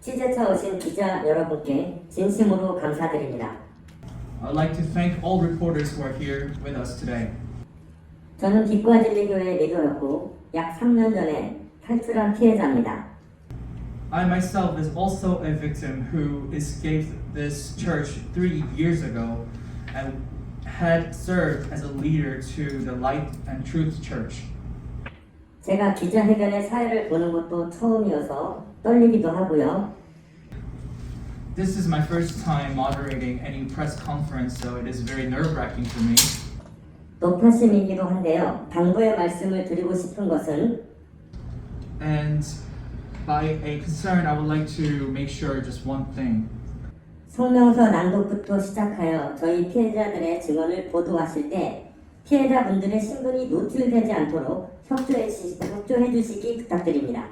취재차 오신 기자 여러분께 진심으로 감사드립니다. I'd like to thank all reporters who are here with us today. 저는 빛과진리교회 리더였고 약 3년 전에 탈출한 피해자입니다. I myself is also a victim who escaped this church 3 years ago and had served as a leader to the Light and Truth Church. 제가 기자회견의 사회를 보는 것도 처음이어서 떨리기도 하고요. This is my first time moderating any press conference, so it is very nerve-wracking for me. 높아심이기도 한데요. 당부의 말씀을 드리고 싶은 것은 And by a concern, I would like to make sure just one thing. 성명서 낭독부터 시작하여 저희 피해자들의 증언을 보도하실 때 피해자분들의 신분이 노출되지 않도록 협조해 주시기 부탁드립니다.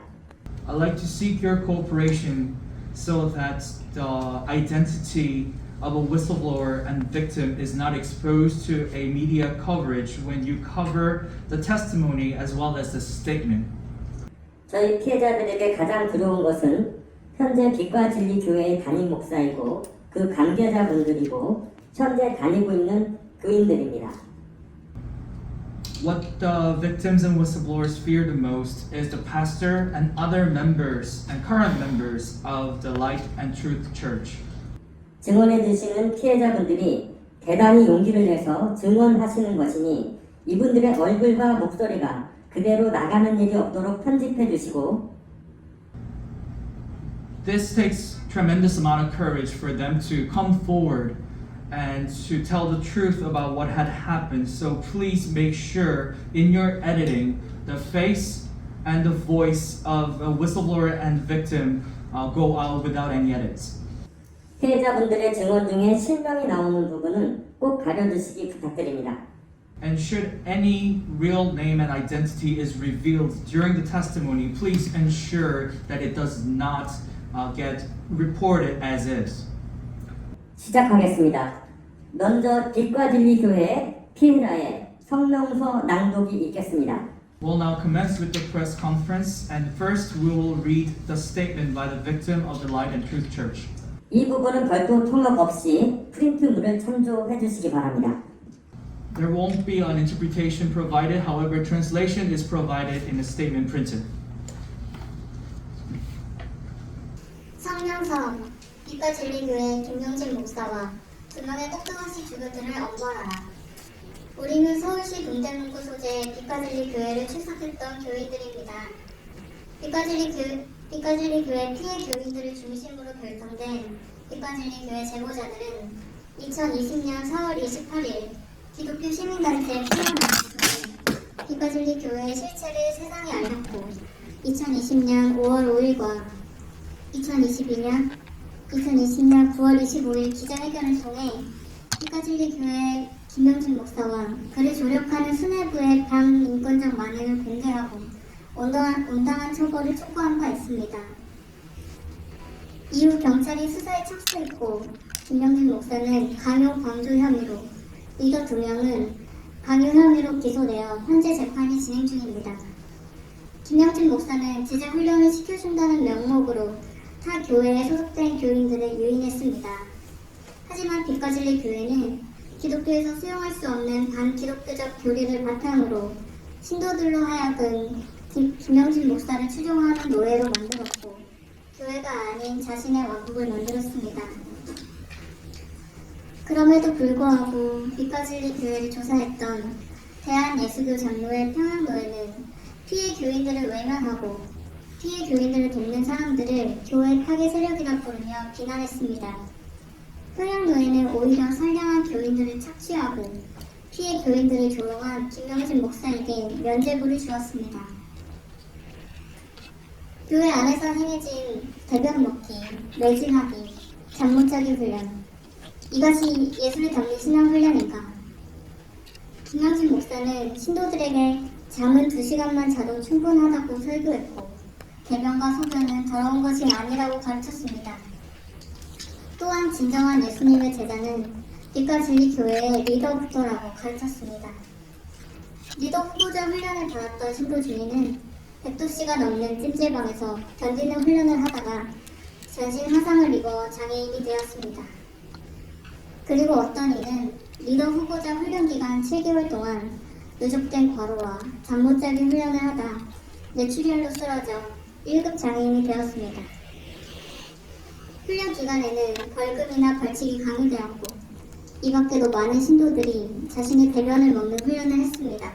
I'd like to seek your cooperation so that the identity of a whistleblower and victim is not exposed to a media coverage when you cover the testimony as well as the statement. 저희 피해자들에게 가장 두려운 것은 현재 빛과진리교회의 담임 목사이고 그 관계자분들이고 현재 다니고 있는 교인들입니다. What the victims and whistleblowers fear the most is the pastor and other members and current members of the Light and Truth Church. 증언해 주시는 피해자분들이 대단히 용기를 내서 증언하시는 것이니 이분들의 얼굴과 목소리가 그대로 나가는 일이 없도록 편집해 주시고 This takes tremendous amount of courage for them to come forward and to tell the truth about what had happened. So please make sure in your editing the face and the voice of a whistleblower and victim go out without any edits. 피해자분들의 증언 중에 실명이 나오는 부분은 꼭 가려주시기 부탁드립니다. And should any real name and identity is revealed during the testimony, please ensure that it does not get reported as is. 시작하겠습니다. 먼저 빛과진리교회 피해자의 성명서 낭독이 있겠습니다. We'll now commence with the press conference, and first we will read the statement by the victim of the Light and Truth Church. 이 부분은 별도 통역 없이 프린트물을 참조해 주시기 바랍니다. There won't be an interpretation provided, however, translation is provided in the statement printed. 성명서 빛과진리교회 김명진 목사와 두 명의 똑똑하신 주교들을 엄벌하라. 우리는 서울시 동대문구 소재의 빛과진리교회를 출석했던 교인들입니다. 빛과진리교회 피해 교인들을 중심으로 결성된 빛과진리교회 제보자들은 2020년 4월 28일 기독교 시민단체 피해를 빛과진리교회의 실체를 세상에 알렸고 2020년 5월 5일과 2020년 9월 25일 기자회견을 통해 빛과진리교회 김명진 목사와 그를 조력하는 수뇌부의 반인권적 만행을 공개하고 온당한 처벌을 촉구한 바 있습니다. 이후 경찰이 수사에 착수했고 김명진 목사는 강요 방조 혐의로 리더 2명은 강요 혐의로 기소되어 현재 재판이 진행 중입니다. 김명진 목사는 제자 훈련을 시켜준다는 명목으로 타 교회에 소속된 교인들을 유인했습니다. 하지만 빛과진리교회는 기독교에서 수용할 수 없는 반기독교적 교리를 바탕으로 신도들로 하여금 김명진 목사를 추종하는 노예로 만들었고 교회가 아닌 자신의 왕국을 만들었습니다. 그럼에도 불구하고 빛과진리교회를 조사했던 대한예수교 장로회 평양노회는 피해 교인들을 외면하고 피해 교인들을 돕는 사람들을 교회 파괴 세력이라 부르며 비난했습니다. 평양노회는 오히려 선량한 교인들을 착취하고 피해 교인들을 조롱한 김명진 목사에게 면죄부를 주었습니다. 교회 안에서 행해진 대변 먹기, 매질하기, 잠 못 자기 훈련, 이것이 예수를 닮는 신앙 훈련인가? 김명진 목사는 신도들에게 잠은 2시간만 자도 충분하다고 설교했고 대변과 소변은 더러운 것이 아니라고 가르쳤습니다. 또한 진정한 예수님의 제자는 빛과진리교회의 리더부터라고 가르쳤습니다. 리더 후보자 훈련을 받았던 신도 주인은 100도씨가 넘는 찜질방에서 견디는 훈련을 하다가 전신 화상을 입어 장애인이 되었습니다. 그리고 어떤 이는 리더 후보자 훈련 기간 7개월 동안 누적된 과로와 잠 못 자기 훈련을 하다 뇌출혈로 쓰러져 1급 장애인이 되었습니다. 훈련 기간에는 벌금이나 벌칙이 강요되었고 이 밖에도 많은 신도들이 자신의 대변을 먹는 훈련을 했습니다.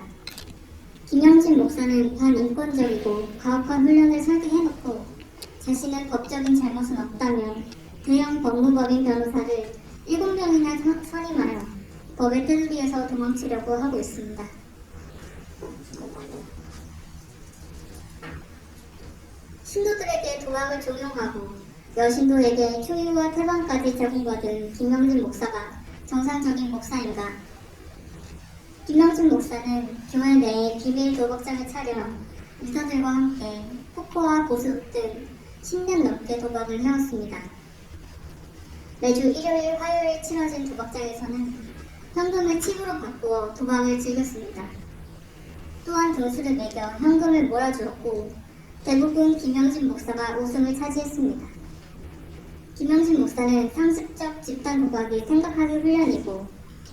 김영진 목사는 반인권적이고 가혹한 훈련을 설계해놓고 자신은 법적인 잘못은 없다며 대형 법무법인 변호사를 7명이나 선임하여 법의 테두리에서 도망치려고 하고 있습니다. 신도들에게 도박을 종용하고 여신도에게 초유와 태반까지 제공받은 김영진 목사가 정상적인 목사인가? 김영진 목사는 교회 내에 비밀 도박장을 차려 유사들과 함께 포커와 고수 등 10년 넘게 도박을 해왔습니다. 매주 일요일, 화요일 치러진 도박장에서는 현금을 칩으로 바꾸어 도박을 즐겼습니다. 또한 등수를 매겨 현금을 몰아주었고 대부분 김영진 목사가 우승을 차지했습니다. 김영진 목사는 상습적 집단 도박이 생각하기 훈련이고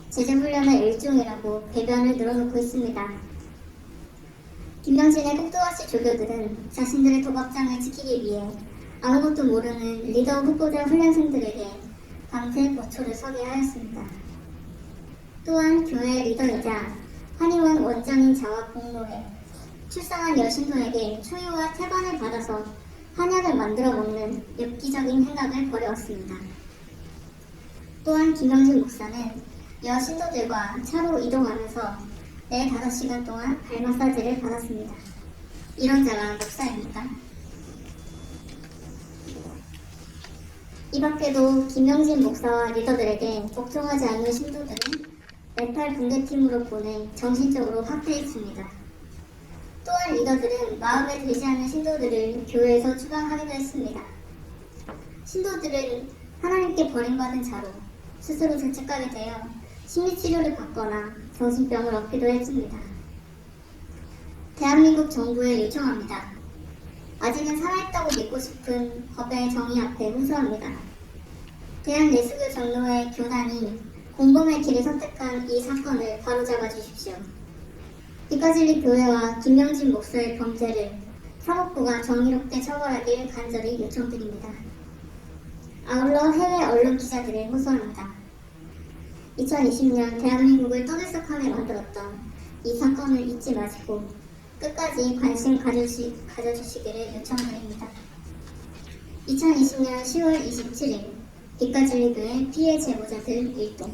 제재 훈련의 일종이라고 배변을 늘어놓고 있습니다. 김영진의 꼭두각시 조교들은 자신들의 도박장을 지키기 위해 아무것도 모르는 리더 후보자 훈련생들에게 밤새 모초를 서게 하였습니다. 또한 교회 리더이자 한의원 원장인 자와 공로에 출산한 여신도에게 초유와 태반을 받아서 한약을 만들어 먹는 엽기적인 행각을 벌여왔습니다. 또한 김영진 목사는 여신도들과 차로 이동하면서 4-5시간 동안 발 마사지를 받았습니다. 이런 자가 목사입니까? 이 밖에도 김영진 목사와 리더들에게 복종하지 않는 신도들은 메탈 분대팀으로 보내 정신적으로 학대했습니다. 또한 리더들은 마음에 들지 않는 신도들을 교회에서 추방하기도 했습니다. 신도들은 하나님께 버림받은 자로 스스로 죄책하게 되어 심리치료를 받거나 정신병을 얻기도 했습니다. 대한민국 정부에 요청합니다. 아직은 살아있다고 믿고 싶은 법의 정의 앞에 호소합니다. 대한예수교 장로회 교단이 공범의 길을 선택한 이 사건을 바로잡아 주십시오. 빛가진리 교회와 김영진 목사의 범죄를 사법부가 정의롭게 처벌하길 간절히 요청드립니다. 아울러 해외 언론 기자들을 호소합니다. 2020년 대한민국을 떠들썩하게 만들었던 이 사건을 잊지 마시고 끝까지 관심 가져주시기를 요청드립니다. 2020년 10월 27일 빛가진리교회 피해 제보자들 일동.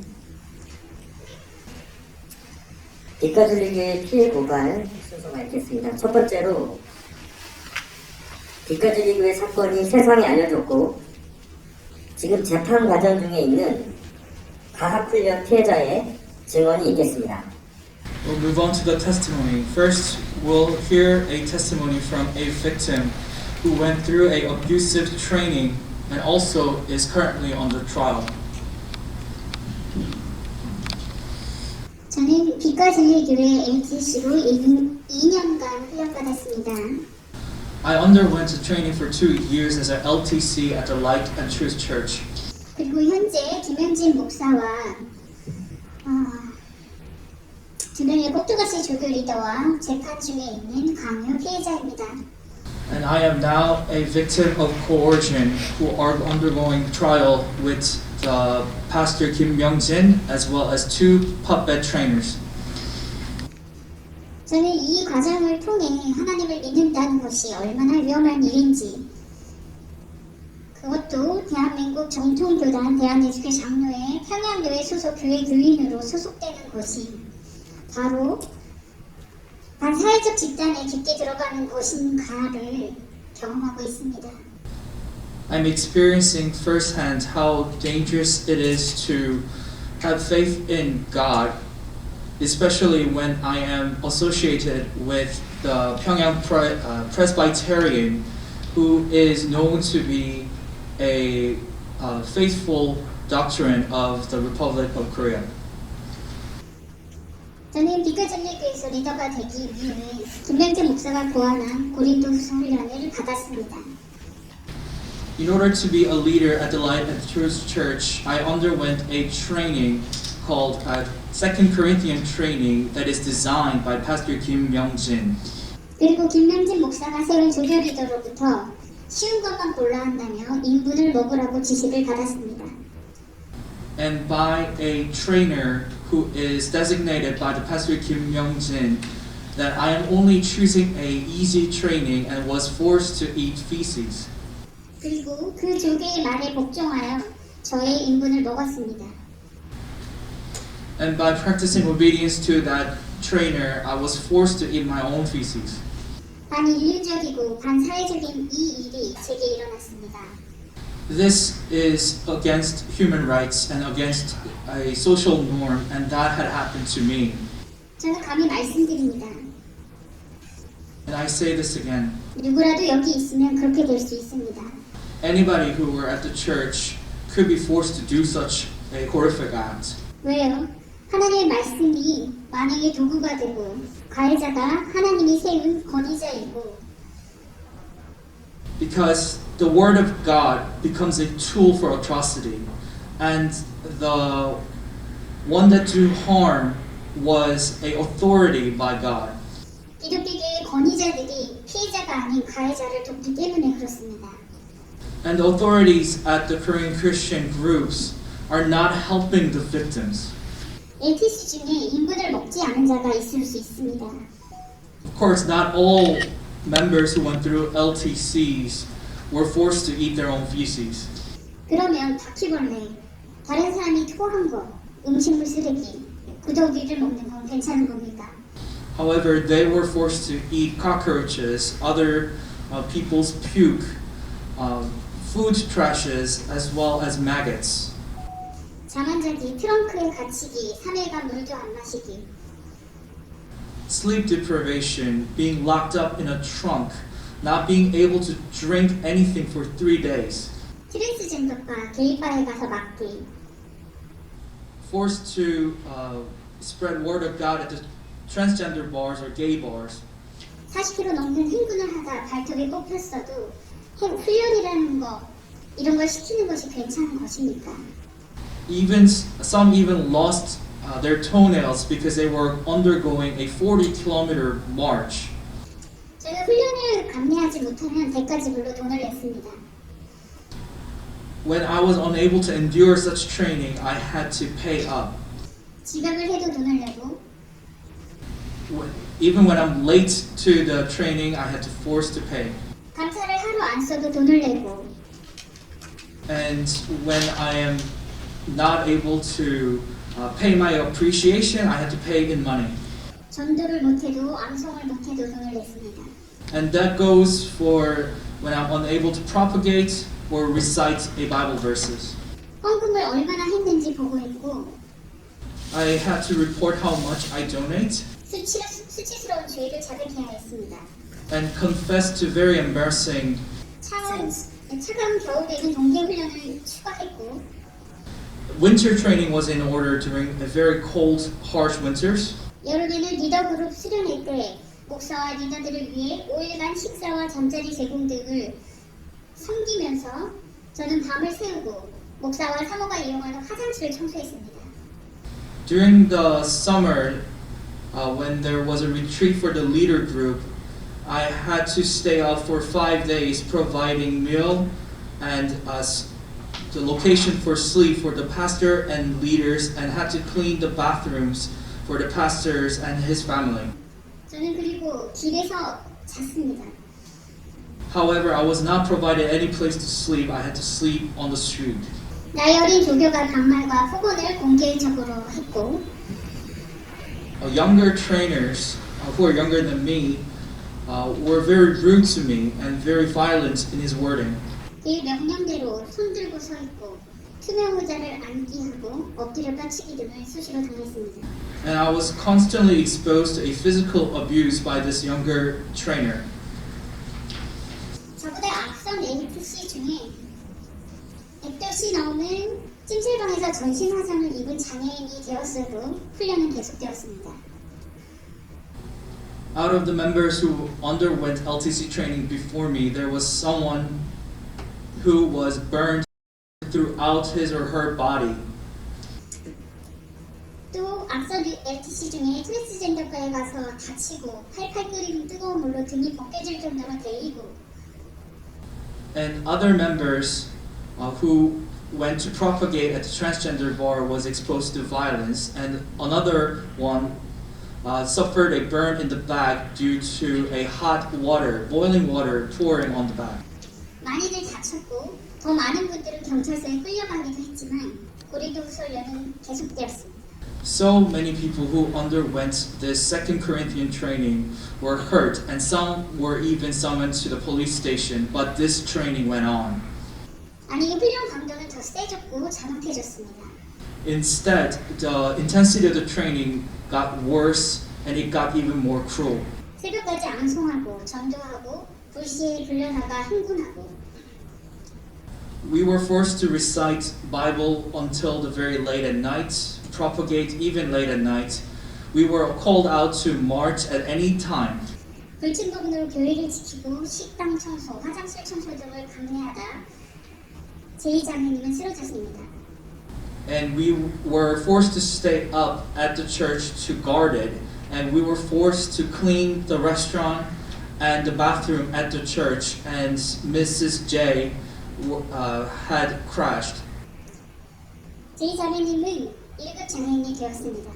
빛가진리교회 피해 고발 순서가 있겠습니다. 첫 번째로 빛가진리교회 사건이 세상에 알려졌고 지금 재판 과정 중에 있는 가학훈련 피해자의 증언이 있겠습니다. We'll move on to the testimony. First, we'll hear a testimony from a victim who went through a abusive training and also is currently under trial. 저는 빛가진리교회 MTC로 2년간 훈련받았습니다. I underwent a training for 2 years as an LTC at the Light and Truth Church. 그리고 현재 김영진 목사와 두 명의 꼭두각시 조교 리더와 재판 중에 있는 강요 피해자입니다. And I am now a victim of coercion who are undergoing trial with Pastor Kim Myung-jin as well as 2 puppet trainers. 저는 이 과정을 통해 하나님을 믿는다는 것이 얼마나 위험한 일인지, 그것도 대한민국 정통교단 대한예수교 장로회 평양교회 소속 교회 교인으로 소속되는 것이 바로 반사회적 집단에 깊게 들어가는 것인가를 경험하고 있습니다. I'm experiencing firsthand how dangerous it is to have faith in God, especially when I am associated with the Pyongyang Presbyterian, who is known to be a faithful doctrine of the Republic of Korea. 저는 빛가진리교회에서 리더가 되기 위해 김명진 목사가 고안한 고린도후서 훈련을 받았습니다. In order to be a leader at the Light and Truth Church, I underwent a training called 2 Corinthian training that is designed by Pastor Kim Myung-jin. 그리고 김명진 목사가 세운 조교 리더로부터 쉬운 것만 골라 한다며 인분을 먹으라고 지시를 받았습니다. And by a trainer who is designated by the Pastor Kim Myung-jin, that I am only choosing a easy training and was forced to eat feces. 그리고 그 조교의 말에 복종하여 저의 인분을 먹었습니다. And by practicing obedience to that trainer, I was forced to eat my own feces. 반인륜적이고 반사회적인 이 일이 제게 일어났습니다. This is against human rights and against a social norm, and that had happened to me. 저는 감히 말씀드립니다. And I say this again. 누구라도 여기 있으면 그렇게 될 수 있습니다. Anybody who were at the church could be forced to do such a horrific act. 왜요? 하나님의 말씀이 만행의 도구가 되고 가해자가 하나님이 세운 권위자이고 Because the word of God becomes a tool for atrocity, and the one that do harm was a authority by God. 기독교계의 권위자들이 피해자가 아닌 가해자를 돕기 때문에 그렇습니다. And the authorities at the Korean Christian groups are not helping the victims. LTC 중에 인분을 먹지 않은 자가 있을 수 있습니다. Of course, not all members who went through LTCs were forced to eat their own feces. 그러면 바퀴벌레, 다른 사람이 토한 거, 음식물 쓰레기, 구더기를 먹는 건 괜찮은 겁니까? However, they were forced to eat cockroaches, other people's puke, food trashes, as well as maggots. 잠 안 자기, 트렁크에 갇히기, 3일간 물도 안 마시기. Sleep deprivation, being locked up in a trunk, not being able to drink anything for 3 days. 트랜스젠더바, 게이바에 가서 맞기. Forced to spread word of God at the transgender bars or gay bars. 40kg 넘는 행군을 하다 발톱이 뽑혔어도 훈련이라는 거, 이런 걸 시키는 것이 괜찮은 것입니까? Some even lost their toenails because they were undergoing a 40-kilometer march. 저는 훈련을 감내하지 못하면 대가지불로 돈을 냈습니다. When I was unable to endure such training, I had to pay up. 지각을 해도 돈을 내고 Even when I'm late to the training, I had to force to pay. 감사를 하루 안 써도 돈을 내고 And when I am not able to pay my appreciation, I had to pay in money. 전도를 못해도 암송을 못해도 돈을 냈습니다. And that goes for when I'm unable to propagate or recite a Bible verses. 헌금을 얼마나 했는지 보고했고 I had to report how much I donate 수치스러운 죄를 자백해야 했습니다. and confess to very embarrassing. 차가운 겨울에는 동계 훈련을 추가했고 Winter training was in order during a very cold, harsh winters. 여름에는 리더 그룹 수련회 때 목사와 리더들을 위해 5일간 식사와 잠자리 제공 등을 섬기면서 저는 밤을 새우고 목사와 사모가 이용하는 화장실을 청소했습니다. During the summer, when there was a retreat for the leader group, I had to stay out for 5 days providing meal and the location for sleep for the pastor and leaders, and had to clean the bathrooms for the pastors and his family. 저는 그리고 길에서 잤습니다. However, I was not provided any place to sleep. I had to sleep on the street. 나이 어린 조교가 반말과 폭언을 공개적으로 했고 Younger trainers who are younger than me were very rude to me and very violent in his wording. 그 명령대로 손 들고 서 있고 투명 의자를 앉게 하고 엎드려 뻗치기 등을 수시로 당했습니다. And I was constantly exposed to a physical abuse by this younger trainer. 저보다 앞선 LTC 중에 100도씨 넘는 찜질방에서 전신 화상을 입은 장애인이 되었어도 훈련은 계속되었습니다. Out of the members who underwent LTC training before me, there was someone who was burned throughout his or her body. 또 앞서 LTC 중에 트랜스젠더과에 가서 다치고 팔팔 끓이는 뜨거운 물로 등이 벗겨질 정도로 데이고 And other members who went to propagate at the transgender bar was exposed to violence, and another one suffered a burn in the back due to a hot water, boiling water pouring on the back. 많이들 다쳤고 더 많은 분들은 경찰서에 끌려가기도 했지만 고린도후서 훈련은 계속되었습니다. So many people who underwent this 2 Corinthian training were hurt, and some were even summoned to the police station, but this training went on. 아니 훈련 강도는 더 세졌고 잔혹해졌습니다. Instead, the intensity of the training got worse and it got even more cruel. 새벽까지 앙송하고 전도하고 불시에 불려나가 흥분하고 We were forced to recite Bible until the very late at night, propagate even late at night. We were called out to march at any time. 불침범으로 교회를 지키고 식당 청소, 화장실 청소 등을 감내하다 제2자매님은 쓰러졌습니다. And we were forced to stay up at the church to guard it, and we were forced to clean the restaurant and the bathroom at the church, and Mrs. J had crashed. 제2자매님은 1급 장애인이 되었습니다.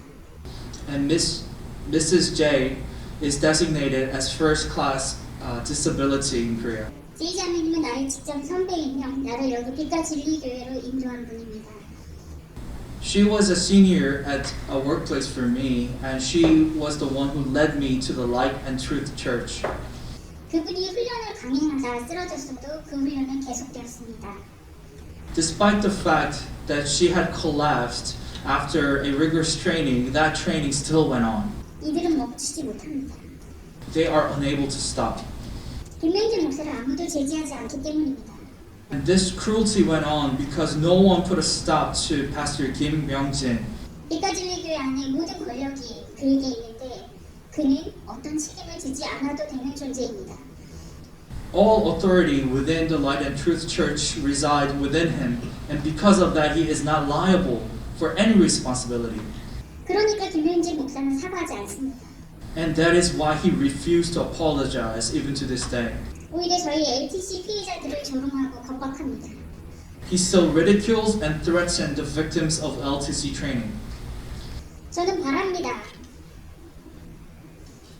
And Mrs. J is designated as first class disability in Korea. 제2자매님은 나의 직장 선배이며 나를 여기 빛과 진리 교회로 인도한 분입니다. She was a senior at a workplace for me, and she was the one who led me to the Light and Truth Church. 그분이 훈련을 강행하다 쓰러졌어도 그 훈련은 계속되었습니다. Despite the fact that she had collapsed after a rigorous training, that training still went on. 이들은 멈추지 못합니다. They are unable to stop. 김명진 목사를 아무도 제지하지 않기 때문입니다. And this cruelty went on because no one put a stop to Pastor Kim Myung-jin. 빛과 진리 교회 안에 모든 권력이 그에게 있는데 그는 어떤 책임을 지지 않아도 되는 존재입니다. All authority within the Light and Truth Church reside within him, and because of that, he is not liable for any responsibility. 그러니까 김명진 목사는 사과하지 않습니다. And that is why he refused to apologize even to this day. 오히려 저희 LTC 피해자들을 조롱하고 겁박합니다. He still ridicules and threatens the victims of LTC training. 저는 바랍니다.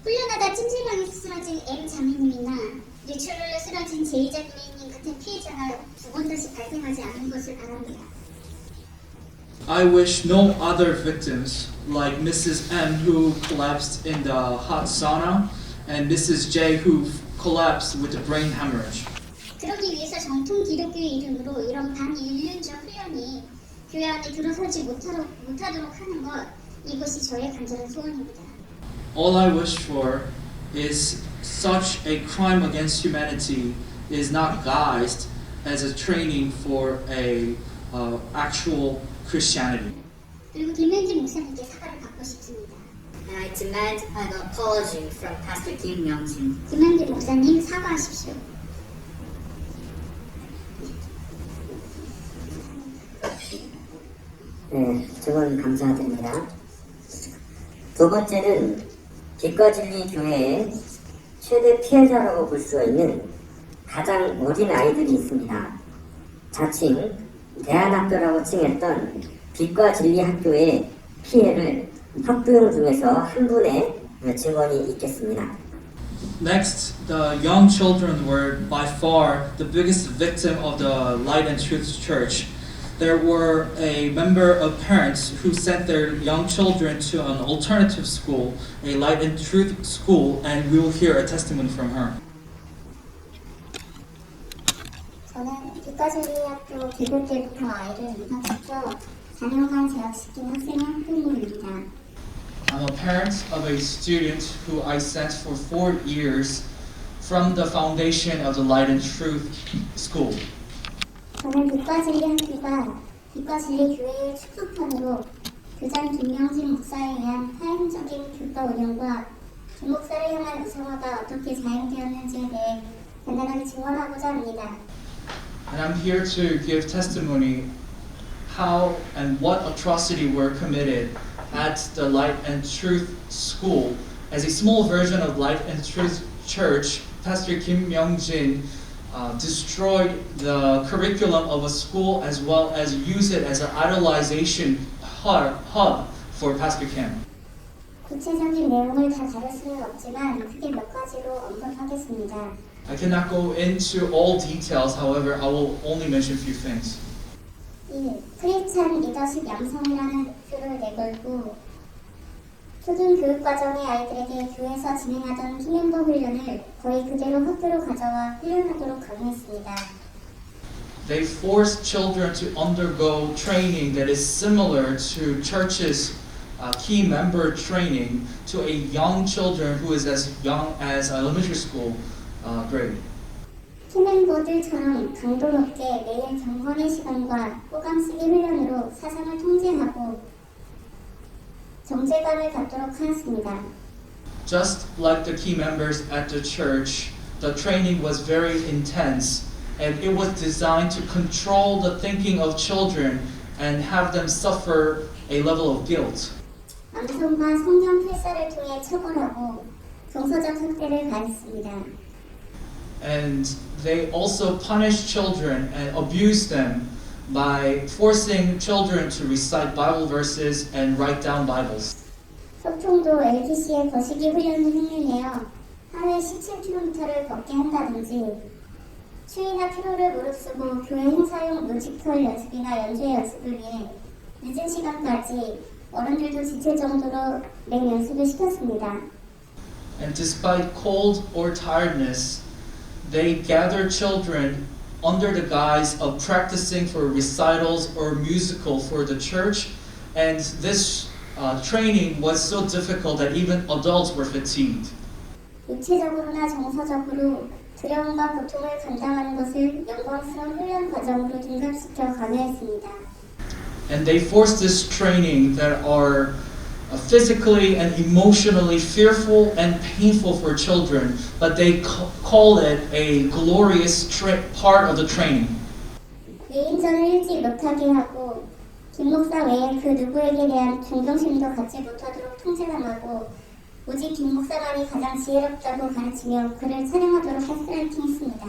훈련하다 찜질방에서 쓰러진 M 자매님이나 뉴트럴로 쓰러진 제이 자매님 같은 피해자가 두 번 다시 발생하지 않는 것을 바랍니다. I wish no other victims like Mrs. M who collapsed in the hot sauna and Mrs. J who collapsed with the brain hemorrhage. 그러기 위해서 정통 기독교의 이름으로 이런 반인륜적 훈련이 교회 안에 들어서지 못하도록 하는 것, 이것이 저의 간절한 소원입니다. All I wish for is such a crime against humanity is not guised as a training for a actual Christianity. 그리고 김현진 목사님께 사과를 받고 싶습니다. And I demand an apology from Pastor Kim Myung-jin. 김현진 목사님 사과하십시오. 네, 저건 감사드립니다. 두 번째는 빛과 진리 교회의 최대 피해자라고 볼 수 있는 가장 어린 아이들이 있습니다. 자칭 대안학교라고 칭했던 빛과 진리 학교의 피해를 학부형 중에서 한 분의 증언이 있겠습니다. Next, the young children were by far the biggest victim of the Light and Truth Church. There were a member of parents who sent their young children to an alternative school, a Light and Truth school, and we will hear a testimony from her. 저는 빛과 진리 학교 개교 때부터 아이를 입학시켜 4년간 재학시킨 학생의 학부모입니다. I'm a parent of a student who I sent for 4 years from the foundation of the Light and Truth School. 저는 빛과 진리 학교가 빛과 진리 교회의 축소판으로 교장 김명진 목사에 의한 타임적인 교과 운영과 김 목사를 향한 의성화가 어떻게 자행되었는지에 대해 간단하게 증언하고자 합니다. And I'm here to give testimony how and what atrocity were committed at the Light and Truth School. As a small version of Light and Truth Church, Pastor Kim Myung-jin destroyed the curriculum of a school as well as used it as an idolization hub for Pastor Kim. 구체적인 내용을 다 다룰 수는 없지만 크게 몇 가지로 언급하겠습니다. I cannot go into all details, however, I will only mention a few things. 크리스찬 리더십 양성이라는 목표를 내걸고 초등 교육 과정의 아이들에게 교회에서 진행하던 팀멤버 훈련을 거의 그대로 학교로 가져와 훈련하도록 강요했습니다. They forced children to undergo training that is similar to church's key member training to a young children who is as young as elementary school grade. 팀멤버들처럼 강도 높게 매일 경건의 시간과 호감 쓰기 훈련으로 사상을 통제하고 정제감을 갖도록 하였습니다. Just like the key members at the church, the training was very intense and it was designed to control the thinking of children and have them suffer a level of guilt. 암송과 성경 필사를 통해 처벌하고 정서적 학대를 가했습니다. And they also punished children and abused them by forcing children to recite Bible verses and write down Bibles. 소통도 LTC의 거시기 훈련을 흉내내어 하루에 17km를 걷게 한다든지 추위나 피로를 무릅쓰고 교회 행사용 뮤지컬 연습이나 연주회 연습을 위해 늦은 시간까지 어른들도 지칠 정도로 맹 연습을 시켰습니다. And despite cold or tiredness, they gathered children under the guise of practicing for recitals or musical for the church, and this training was so difficult that even adults were fatigued. 육체적으로나 정서적으로 두려움과 고통을 감당하는 것을 영광스러운 훈련 과정으로 둔갑시켜 강요했습니다. And they forced this training that are physically and emotionally fearful and painful for children, but they call it a glorious part of the training. 예인전을 읽지 못하게 하고 김 목사 외에 그 누구에게 대한 존경심도 갖지 못하도록 통제당하고 오직 김 목사만이 가장 지혜롭다고 가르치며 그를 찬양하도록 가스라이팅했습니다.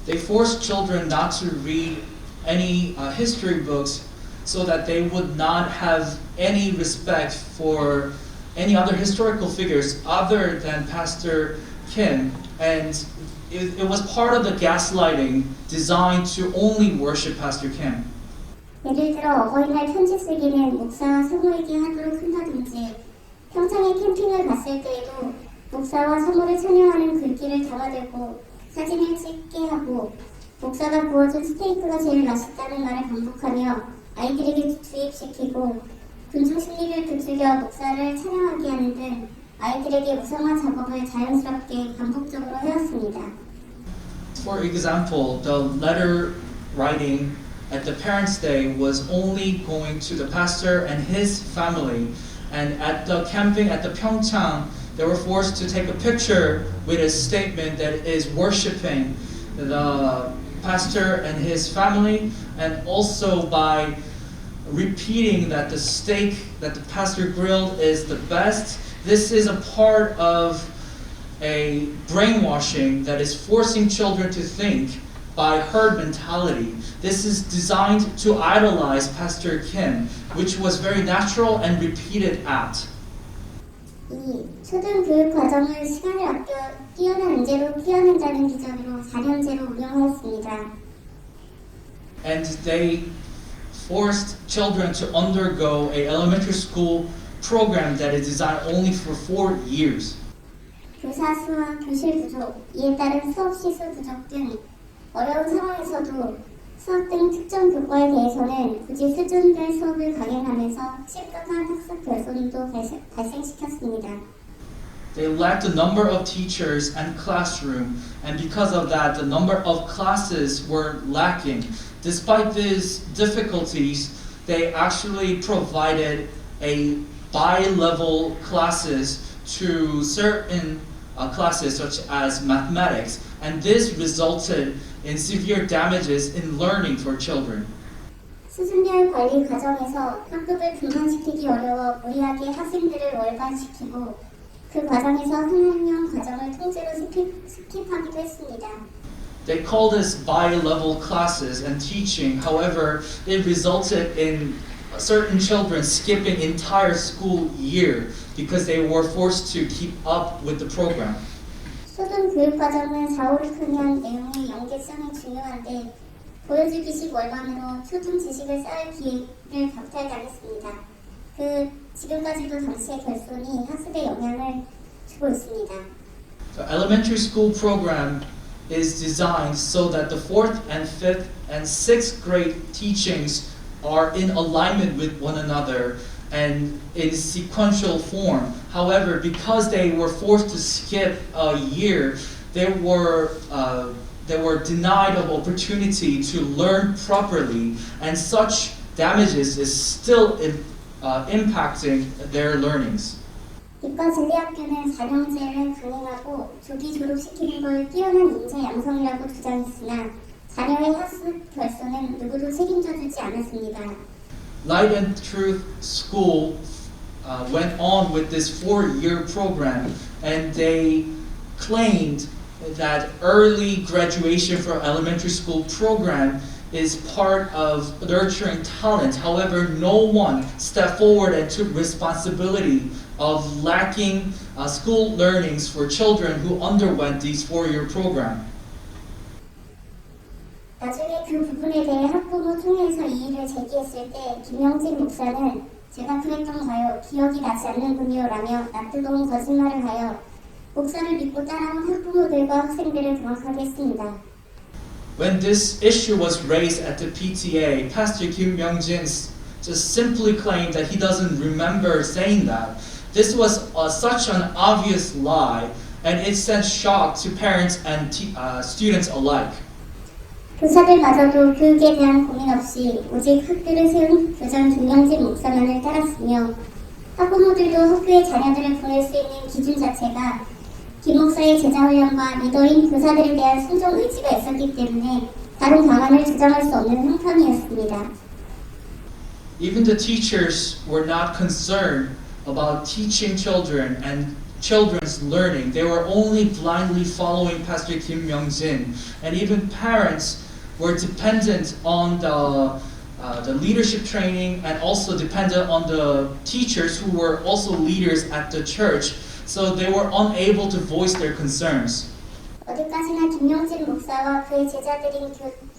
They forced children not to read any history books so that they would not have any respect for any other historical figures other than Pastor Kim, and it was part of the gaslighting designed to only worship Pastor Kim. 예를 들어 어버이날 편지 쓰기는 목사와 사모에게 하도록 한다든지 평창에 캠핑을 갔을 때에도 목사와 사모를 찬양하는 글귀를 담아들고 사진을 찍게 하고 목사가 구워준 스테이크가 제일 맛있다는 말을 반복하며 아이들에게 주입시키고 군중 심리를 부추겨 목사를 찬양하게 하는 등 아이들에게 우상화 작업을 자연스럽게 반복적으로 해왔습니다. For example, the letter writing at the Parents' Day was only going to the pastor and his family, and at the camping at the Pyeongchang, they were forced to take a picture with a statement that is worshiping the pastor and his family, and also by repeating that the steak that the pastor grilled is the best. This is a part of a brainwashing that is forcing children to think by herd mentality. This is designed to idolize Pastor Kim, which was very natural and repeated act. 이 초등 교육 과정을 시간을 아껴 뛰어난 인재로 키워낸다는 기전으로 4년제로 운영하였습니다. And they forced children to undergo a elementary school program that is designed only for 4 years. 교사 수와 교실 부족, 이에 따른 수업 시수 부족 등 어려운 상황에서도 수학 등 특정 교과에 대해서는 굳이 수준별 수업을 강행하면서 심각한 학습 결손도 발생시켰습니다. They lacked a number of teachers and classroom, and because of that, the number of classes were lacking. Despite these difficulties, they actually provided a bi-level classes to certain classes such as mathematics, and this resulted in severe damages in learning for children. 수준별 관리 과정에서 학급을 분산시키기 어려워 무리하게 학생들을 월반시키고 그 과정에서 한 학년 과정을 통째로 스킵하기도 했습니다. They called this bi-level classes and teaching. However, it resulted in certain children skipping entire school year because they were forced to keep up with the program. 초등 교육 과정은 4월을 크면 내용의 연계성이 중요한데 보여주기식 월반으로 초등 지식을 쌓을 기회를 박탈당했습니다. 지금까지도 당시의 결손이 학습에 영향을 주고 있습니다. The elementary school program is designed so that the 4th and 5th and 6th grade teachings are in alignment with one another and in sequential form. However, because they were forced to skip a year, they were denied of opportunity to learn properly, and such damages is still impacting their learnings. 이과 진리학교는 4년제를 강행하고 조기 졸업시키는 걸 뛰어난 인재 양성이라고 주장했으나 자녀의 학습 결손은 누구도 책임져주지 않았습니다. Light and Truth School went on with this 4-year program, and they claimed that early graduation for elementary school program is part of nurturing talent. However, no one stepped forward and took responsibility of lacking school learnings for children who underwent these 4-year program. 나중에 그 부분에 대해 학부모 총회에서 이의를 제기했을 때 김영진 목사는 제가 그랬던가요? 기억이 나지 않는군요 라며 낯뜨거운 거짓말을 하여 목사를 믿고 따라온 학부모들과 학생들을 경악하게 했습니다. When this issue was raised at the PTA, Pastor Kim Myung-jin just simply claimed that he doesn't remember saying that. This was such an obvious lie, and it sent shock to parents and students alike. 교사들마저도 교육에 대한 고민 없이 오직 학교를 세운 교장 김영진 목사만을 따랐으며 학부모들도 학교에 자녀들을 보낼 수 있는 기준 자체가 김 목사의 제자훈련과 리더인 교사들에 대한 순종 의지가 있었기 때문에 다른 방안을 주장할 수 없는 형편이었습니다. Even the teachers were not concerned about teaching children and children's learning. They were only blindly following Pastor Kim Myung-jin, and even parents were dependent on the leadership training and also dependent on the teachers who were also leaders at the church, so they were unable to voice their concerns. 어디까지나 김영진 목사와 그의 제자들인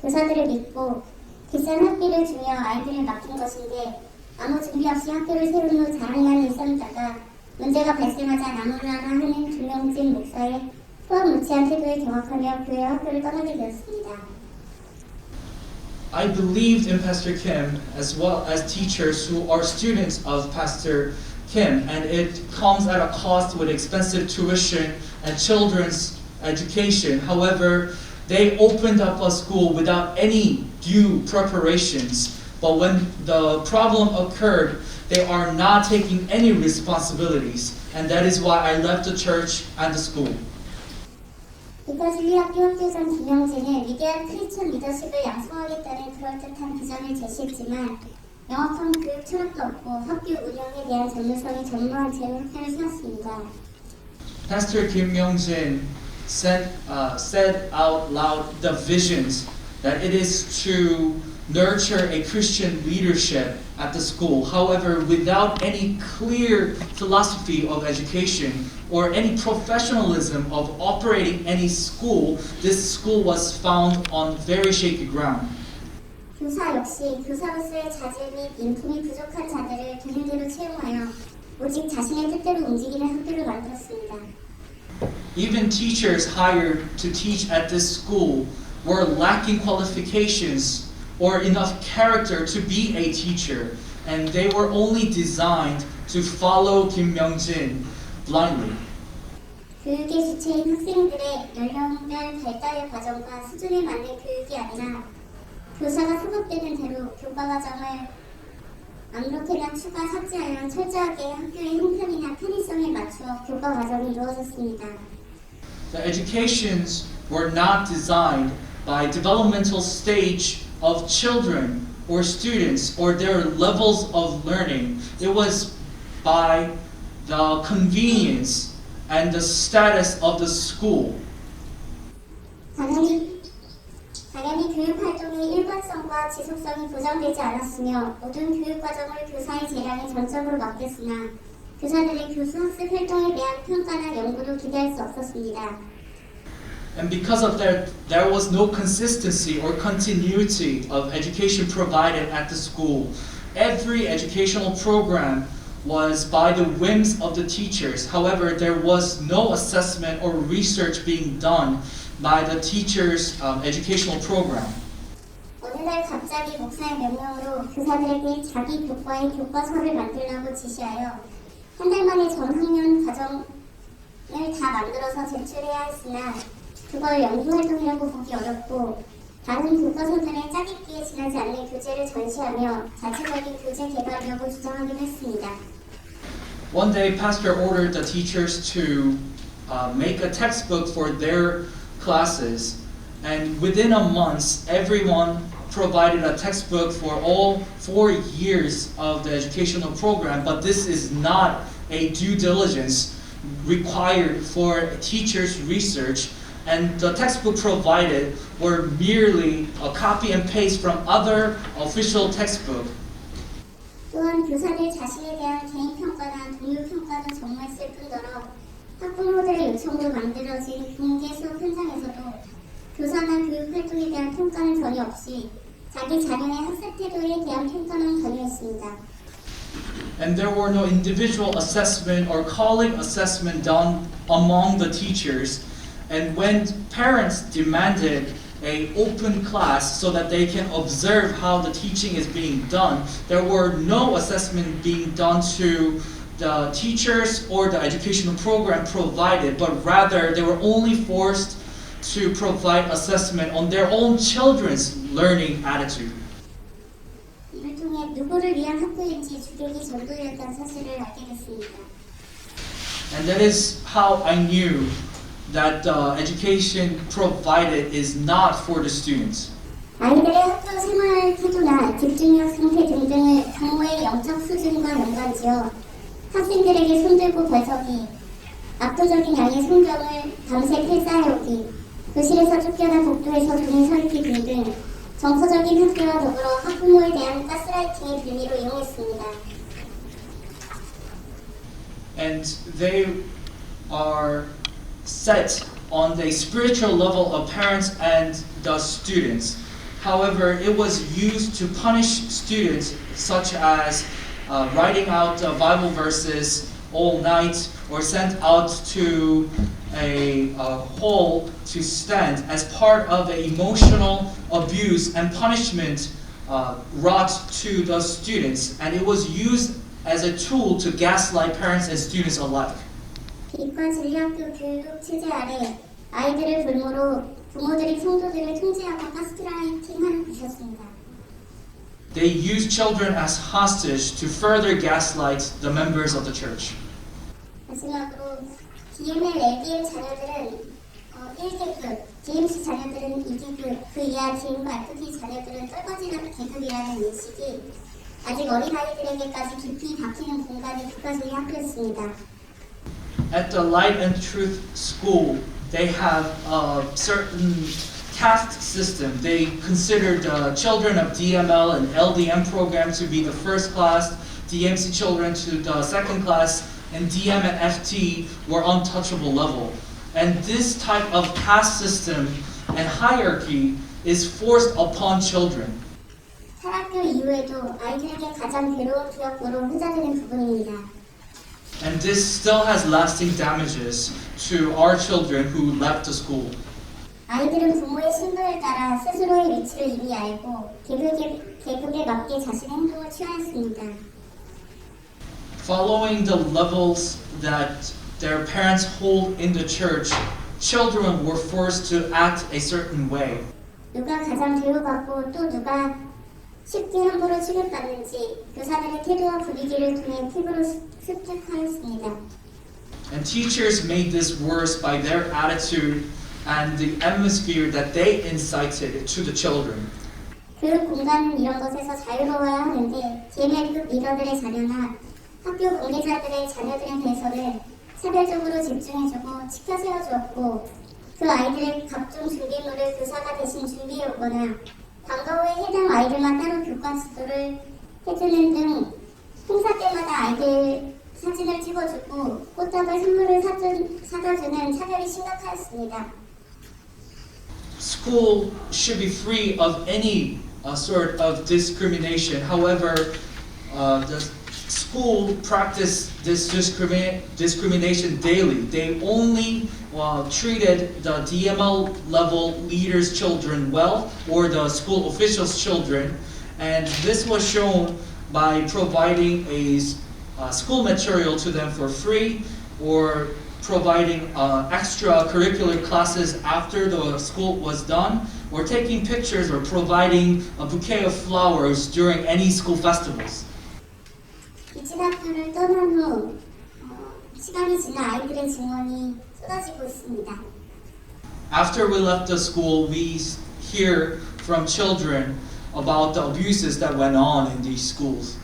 교사들을 믿고 비싼 학비를 주며 아이들을 맡긴 것인데 아무 준비 없이 학교를 세운 후 자랑만을 일삼다가 문제가 발생하자 나무라라 하는 김영진 목사의 후원무치한 태도에 경악하며 교회 학교를 떠나게 되었습니다. I believed in Pastor Kim as well as teachers who are students of Pastor Kim, and it comes at a cost with expensive tuition and children's education. However, they opened up a school without any due preparations, but when the problem occurred, they are not taking any responsibilities, and that is why I left the church and the school. 이과 진리학교 학교장 김영진은 위대한 크리스천 리더십을 양성하겠다는 그럴듯한 비전을 제시했지만 명확한 교육 철학도 없고 학교 운영에 대한 전문성이 전무한 채로 학교를 세웠습니다. Pastor Kim Myung-jin said out loud the visions that it is to nurture a Christian leadership at the school. However, without any clear philosophy of education or any professionalism of operating any school, this school was found on very shaky ground. 교사 역시 교사로서의 자질 및 인품이 부족한 자들을 되는 대로 채용하여 오직 자신의 뜻대로 움직이는 학교를 만들었습니다. Even teachers hired to teach at this school were lacking qualifications or enough character to be a teacher, and they were only designed to follow Kim Myung-jin blindly. 교육의 주체인 학생들의 연령별 발달 과정과 수준에 맞는 교육이 아니라 교사가 소급되는 대로 교과 과정을 아무렇게나 추가 삭제하여 철저하게 학교의 형편이나 편의성에 맞추어 교과 과정이 이루어졌습니다. The educations were not designed by developmental stage of children or students or their levels of learning. It was by the convenience and the status of the school. 당연히 교육 활동의 일관성과 지속성이 보장되지 않았으며 모든 교육 과정을 교사의 재량에 전적으로 맡겼으나 교사들의 교수 학습 활동에 대한 평가나 연구도 기대할 수 없었습니다. And because of that, there was no consistency or continuity of education provided at the school. Every educational program was by the whims of the teachers. However, there was no assessment or research being done by the teachers' educational program. 어느 날 갑자기 목사의 명령으로 교사들에게 자기 교과의 교과서를 만들라고 지시하여 한 달 만에 전 학년 과정을 다 만들어서 제출해야 했으나 그걸 연구활동이라고 보기 어렵고 다른 교과서들의 짜깁기에 지나지 않는 교재를 전시하며 자체적인 교재 개발이라고 주장하기도 했습니다. One day, pastor ordered the teachers to make a textbook for their classes, and within a month, everyone provided a textbook for all 4 years of the educational program, but this is not a due diligence required for teachers' research, and the textbook provided were merely a copy and paste from other official textbook. 또한 교사들 자신에 대한 개인 평가나 동료 평가도 정말 슬픈더러 학부모들의 요청으로 만들어진 공개 수업 현장에서도 교사나 교육 활동에 대한 평가는 전혀 없이 자기 자녀의 학습 태도에 대한 평가만 강요했습니다. And there were no individual assessment or colleague assessment done among the teachers. And when parents demanded an open class so that they can observe how the teaching is being done, there were no assessment being done to the teachers or the educational program provided, but rather they were only forced to provide assessment on their own children's learning attitude. 이를 통해 누구를 위한 학교인지 주객이 전도였다는 사실을 알게 됐습니다. And that is how I knew that the education provided is not for the students. 아이들의 학교 생활 태도나 집중력 상태 등등을 부모의 영적 수준과 연관지어 학생들에게 손들고 별서기, 압도적인 양의 성경을 밤새 필사해오기, 교실에서 쫓겨나 복도에서 돈을 살피 등등 정서적인 학교와 더불어 학부모에 대한 가스라이팅의 빌미로 이용했습니다. And they are set on the spiritual level of parents and the students. However, it was used to punish students, such as writing out Bible verses all night or sent out to a hall to stand as part of the emotional abuse and punishment wrought to the students, and it was used as a tool to gaslight parents and students alike. 기립과 진리학교 교육 체제 아래 아이들을 볼모로 부모들이 성도들을 통제하고 가스라이팅하는 것이었습니다. They used children as hostage to further gaslight the members of the church. 마지막으로 DML, LDM 자녀들은 1계급, DMC 자녀들은 2계급, 그 이하 DM과 FD 자녀들은 떨거지라는 계급이라는 인식이 아직 어린아이들에게까지 깊이 박히는 공간이 교과서의 학교였습니다. At the Light and Truth School, they have a certain caste system. They considered children of DML and LDM program to be the first class, DMC children to the second class, and DM and FT were untouchable level. And this type of caste system and hierarchy is forced upon children. 탈학교 이후에도 아이들에게 가장 괴로운 기억으로 회자되는 부분입니다. And this still has lasting damages to our children who left the school. 아이들은 부모의 신분에 따라 스스로의 위치를 이미 알고 계급에 맞게 자신의 행동을 취하였습니다. Following the levels that their parents hold in the church, children were forced to act a certain way. 누가 가장 대우받고 또 누가 쉽게 함부로 취급받는지 교사들의 태도와 분위기를 통해 피부로 습득하였습니다. And teachers made this worse by their attitude and the atmosphere that they incited to the children. 교육 공간은 이런 것에서 자유로워야 하는데 개별급 리더들의 자녀나 학교 관계자들의 자녀들에 대해서는 차별적으로 집중해주고 치켜 세워주었고 그 아이들의 각종 준비물을 교사가 대신 준비해오거나 방과 후에 해당 아이들만 따로 교과 지도를 해주는 등 행사 때마다 아이들 사진을 찍어주고 꽃다발 선물을 사다 주는 차별이 심각하였습니다. School should be free of any sort of discrimination. However, the school practiced this discrimination daily. They only treated the DML level leaders' children well, or the school officials' children, and this was shown by providing a school material to them for free, or providing extracurricular classes after the school was done, or taking pictures or providing a bouquet of flowers during any school festivals. 이진 학교를 떠난 후 시간이 지나 아이들의 증언이 쏟아지고 있습니다. After we left the school, we hear from children about the abuses that went on in these schools.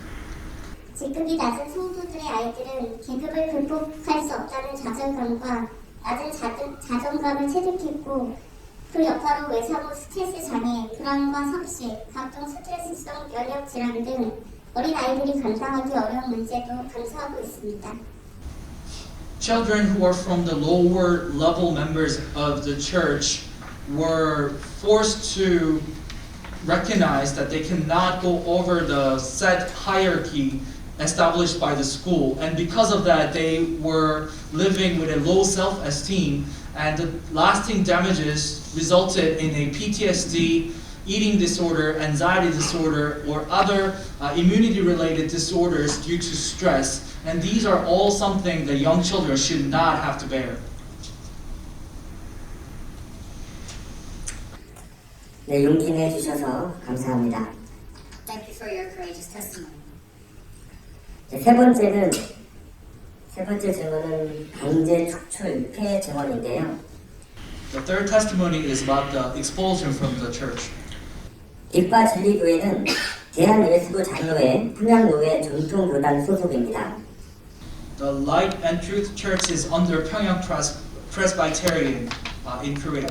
직급이 낮은 성도들의 아이들은 계급을 극복할 수 없다는 자존감과 낮은 자존감을 체득했고 그 여파로 외상후 스트레스 장애, 불안과 섭씨, 각종 스트레스성 면역 질환 등 어린 아이들이 감당하기 어려운 문제도 감수하고 있습니다. Children who are from the lower level members of the church were forced to recognize that they cannot go over the set hierarchy established by the school, and because of that they were living with a low self-esteem, and the lasting damages resulted in a PTSD, eating disorder, anxiety disorder, or other immunity related disorders due to stress, and these are all something that young children should not have to bear. 네, 용기 내주셔서 감사합니다. Thank you for your courageous testimony. 세 번째 증언은 강제 축출 폐해 증언인데요. The third testimony is about the expulsion from the church. 빛과 진리교회는 대한예수교 장로회 평양노회 전통교단 소속입니다. The Light and Truth Church is under Pyongyang Presbyterian in Korea.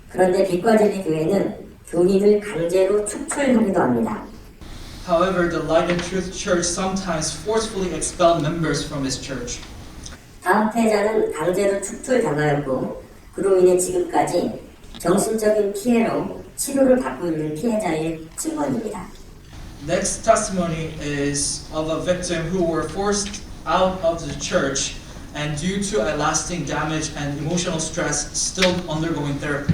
그런데 빛과 진리교회는 교인을 강제로 축출하기도 합니다. However, the Light and Truth Church sometimes forcefully expel members from its church. 다음 패자는 강제로 축출당하였고 그로 인해 지금까지 정신적인 피해로 치료를 받고 있는 피해자의 증언입니다. Next testimony is of a victim who were forced out of the church and due to a lasting damage and emotional stress still undergoing therapy.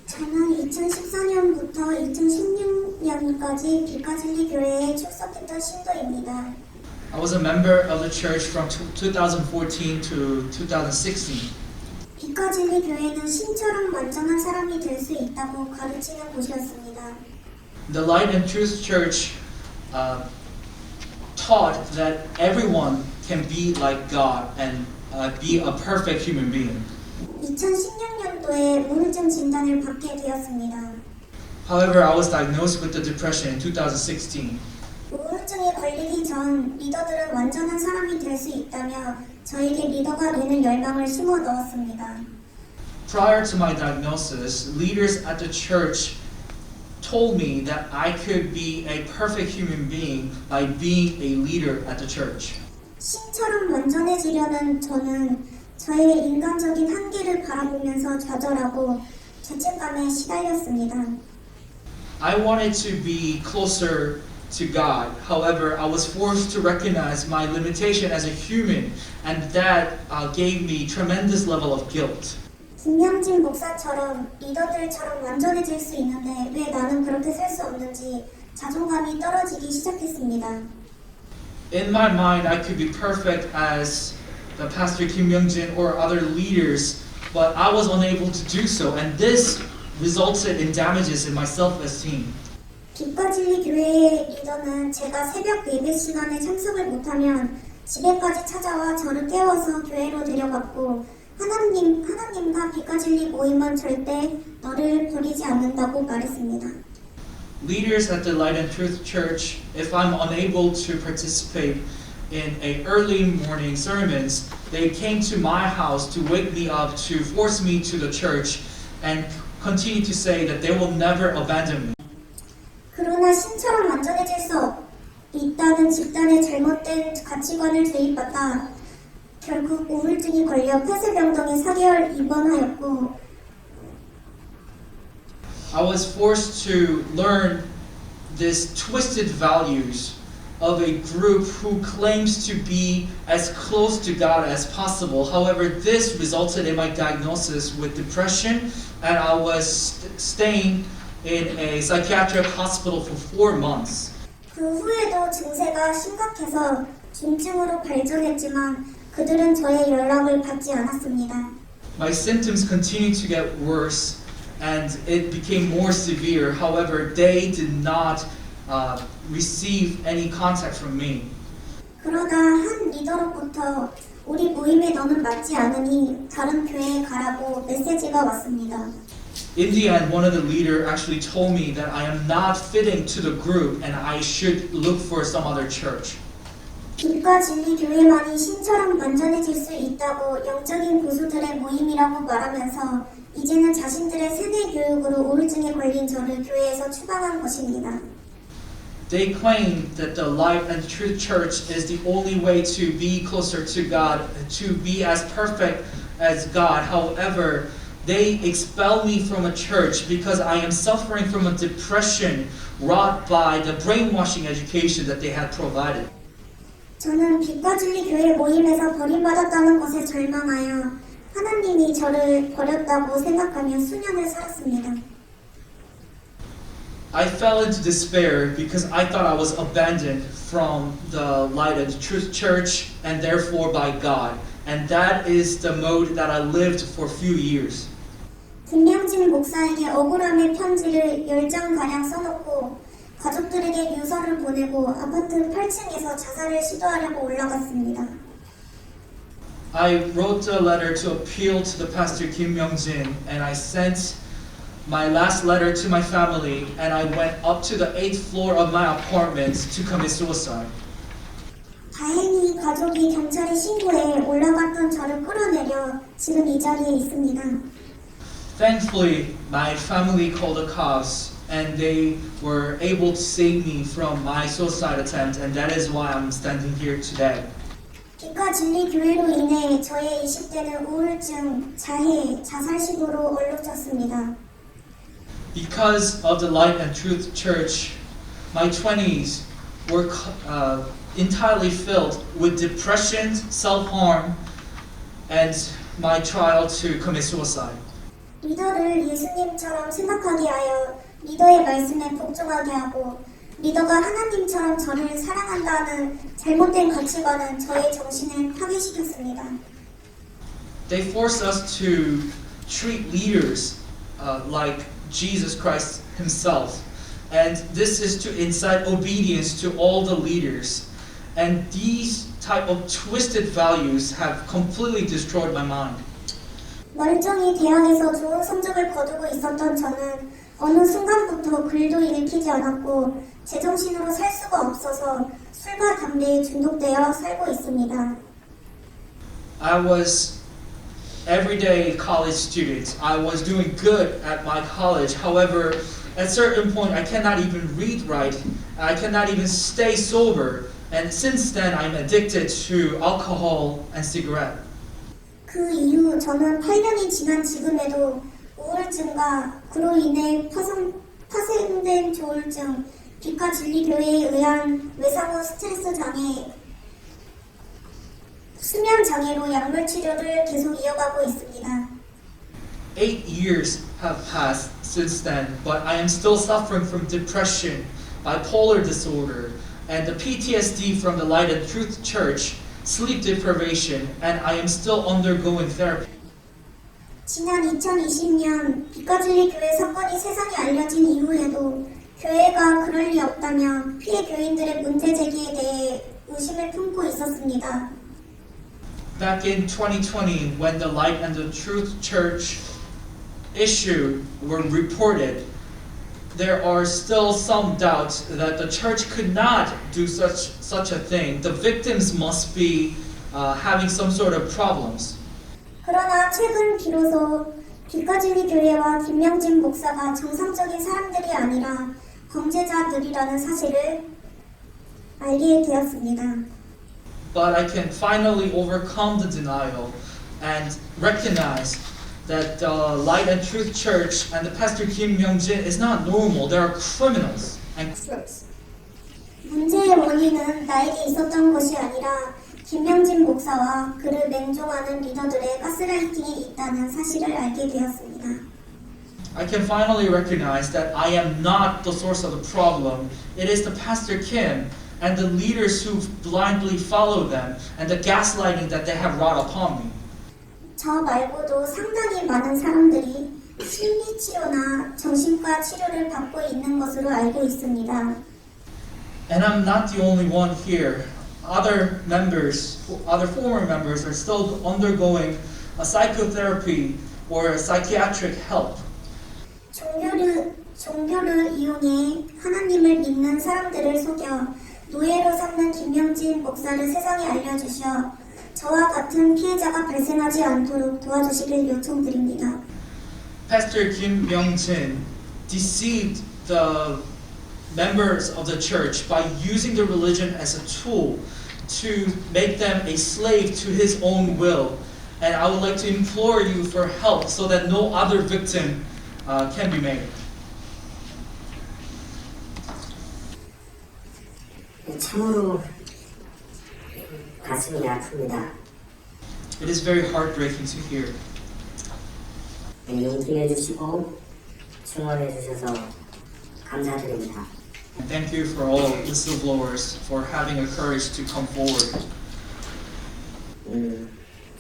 저는 2014년부터 2016년까지 빛과 진리 교회에 출석했던 신도입니다. I was a member of the church from 2014 to 2016. 빛과 진리 교회는 신처럼 완전한 사람이 될 수 있다고 가르치는 곳이었습니다. The Light and Truth Church taught that everyone can be like God and be a perfect human being. 2016년도에 우울증 진단을 받게 되었습니다. However, I was diagnosed with the depression in 2016. 우울증에 걸리기 전 리더들은 완전한 사람이 될 수 있다며 저에게 리더가 되는 열망을 심어 넣었습니다. Prior to my diagnosis, leaders at the church told me that I could be a perfect human being by being a leader at the church. 신처럼 완전해지려는 저는 저의 인간적인 한계를 바라보면서 좌절하고 죄책감에 시달렸습니다. I wanted to be closer to God. However, I was forced to recognize my limitation as a human, and that gave me tremendous level of guilt. 김명진 목사처럼 리더들처럼 완전해질 수 있는데 왜 나는 그렇게 살 수 없는지 자존감이 떨어지기 시작했습니다. In my mind, I could be perfect as the Pastor Kim Myung-jin or other leaders, but I was unable to do so, and this resulted in damages in my self-esteem. 빛과 진리 교회의 리더는 제가 새벽 예배 시간에 참석을 못하면 집에까지 찾아와 저를 깨워서 교회로 데려갔고 하나님과 빛과 진리 모임은 절대 너를 버리지 않는다고 말했습니다. Leaders at the Light and Truth Church, if I'm unable to participate in a early morning sermons, they came to my house to wake me up, to force me to the church, and continue to say that they will never abandon me. 그러나 신처럼 완전해질 수 있다는 집단의 잘못된 가치관을 주입받아 결국 우울증이 걸려 폐쇄병동에 4개월 입원하였고 I was forced to learn these twisted values of a group who claims to be as close to God as possible. However, this resulted in my diagnosis with depression, and I was staying in a psychiatric hospital for 4 months. 그 후에도 증세가 심각해서 중증으로 발전했지만 그들은 저의 연락을 받지 않았습니다. My symptoms continued to get worse and it became more severe. However, they did not receive any contact from me. 그러다 한 리더로부터 우리 모임에 너는 맞지 않으니 다른 교회에 가라고 메시지가 왔습니다. In the end, one of the leaders actually told me that I am not fitting to the group and I should look for some other church. 빛과 진리 교회만이 신처럼 완전해질 수 있다고 영적인 고수들의 모임이라고 말하면서 이제는 자신들의 세대 교육으로 우울증에 걸린 저를 교회에서 추방한 것입니다. They claim that the Light and Truth Church is the only way to be closer to God, to be as perfect as God. However, they expel me from a church because I am suffering from a depression wrought by the brainwashing education that they had provided. 저는 빛과 진리 교회 모임에서 버림받았다는 것에 절망하여 하나님이 저를 버렸다고 생각하며 수년을 살았습니다. I fell into despair because I thought I was abandoned from the Light and Truth Church and therefore by God. And that is the mode that I lived for a few years. 김명진 목사에게 억울함의 편지를 10장가량 써놓고 가족들에게 유서를 보내고 아파트 8층에서 자살을 시도하려고 올라갔습니다. I wrote a letter to appeal to the pastor Kim Myung-jin, and I sent my last letter to my family, and I went up to the 8th floor of my apartment to commit suicide. 다행히 가족이 경찰에 신고해 올라갔던 저를 끌어내려 지금 이 자리에 있습니다. Thankfully, my family called the cops, and they were able to save me from my suicide attempt, and that is why I'm standing here today. 빛과 진리 교회로 인해 저의 20대는 우울증, 자해, 자살 시도로 얼룩졌습니다. Because of the Light and Truth Church, my 20s were entirely filled with depression, self-harm, and my trial to commit suicide. 리더를 예수님처럼 생각하게 하여 리더의 말씀에 복종하게 하고 리더가 하나님처럼 저를 사랑한다는 잘못된 가치관은 저의 정신을 파괴시켰습니다. They forced us to treat leaders like Jesus Christ himself. And this is to incite obedience to all the leaders. And these type of twisted values have completely destroyed my mind. 멀쩡히 대학에서 좋은 성적을 거두고 있었던 저는 어느 순간부터 글도 읽히지 않았고 제정신으로 살 수가 없어서 술과 담배에 중독되어 살고 있습니다. I was everyday college student. I was doing good at my college. However, at a certain point, I cannot even read right. I cannot even stay sober. And since then, I'm addicted to alcohol and cigarette. 그 이후 저는 8년이 지난 지금에도 우울증과 그로 인해 파생된 조울증, 빛과 진리 교회에 의한 외상후 스트레스 장애, 수면 장애로 약물 치료를 계속 이어가고 있습니다. 8 years have passed since then, but I am still suffering from depression, bipolar disorder, and the PTSD from the Light and Truth Church, sleep deprivation, and I am still undergoing therapy. 지난 2020년 빛과 진리 교회 사건이 세상에 알려진 이후에도 교회가 그럴 리 없다며 피해 교인들의 문제 제기에 대해 의심을 품고 있었습니다. Back in 2020, when the Light and the Truth Church issue were reported, there are still some doubts that the church could not do such a thing. The victims must be having some sort of problems. 그러나 최근 비로소 빛가진이 교회와 김명진 목사가 정상적인 사람들이 아니라 범죄자들이라는 사실을 알게 되었습니다. But I can finally overcome the denial and recognize that the Light and Truth Church and the Pastor Kim Myung-jin is not normal. They are criminals and crooks. 문제의 원인은 나에게 있었던 것이 아니라 김명진 목사와 그를 맹종하는 리더들의 가스라이팅이 있다는 사실을 알게 되었습니다. I can finally recognize that I am not the source of the problem. It is the Pastor Kim and the leaders who blindly follow them and the gaslighting that they have wrought upon me. 저 말고도 상당히 많은 사람들이 심리치료나 정신과 치료를 받고 있는 것으로 알고 있습니다. And I'm not the only one here. Other former members are still undergoing a psychotherapy or a psychiatric help. 종교를 이용해 하나님을 믿는 사람들을 속여 노예로 삼는 김명진 목사를 세상에 알려주셔 저와 같은 피해자가 발생하지 않도록 도와주시길 요청드립니다. Pastor Kim Myung-jin deceived the members of the church by using the religion as a tool to make them a slave to his own will. And I would like to implore you for help so that no other victim can be made. 참으로 가슴이 아픕니다. It is very heartbreaking to hear. 용기 내주시고 증언해 주셔서 감사드립니다. And thank you for all whistleblowers for having a courage to come forward.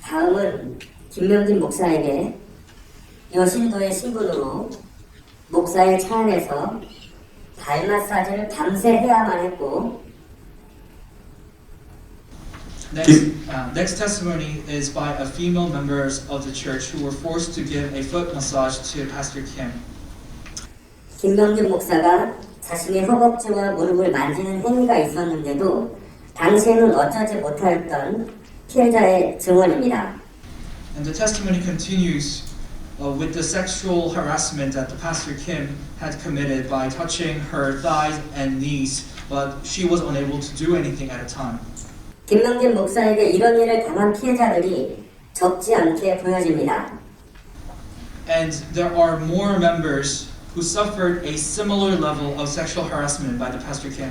다음은 김명진 목사에게 여신도의 신분으로 목사의 차 안에서 발 마사지를 밤새 해야만 했고 Next testimony is by a female members of the church who were forced to give a foot massage to Pastor Kim. 김명진 목사가 자신의 허벅지와 무릎을 만지는 행위가 있었는데도 당시에는 어쩌지 못하였던 피해자의 증언입니다. And the testimony continues with the sexual harassment that the Pastor Kim had committed by touching her thighs and knees, but she was unable to do anything at a time. 김명진 목사에게 이런 일을 당한 피해자들이 적지 않게 보여집니다. And there are more members who suffered a similar level of sexual harassment by the Pastor Kim.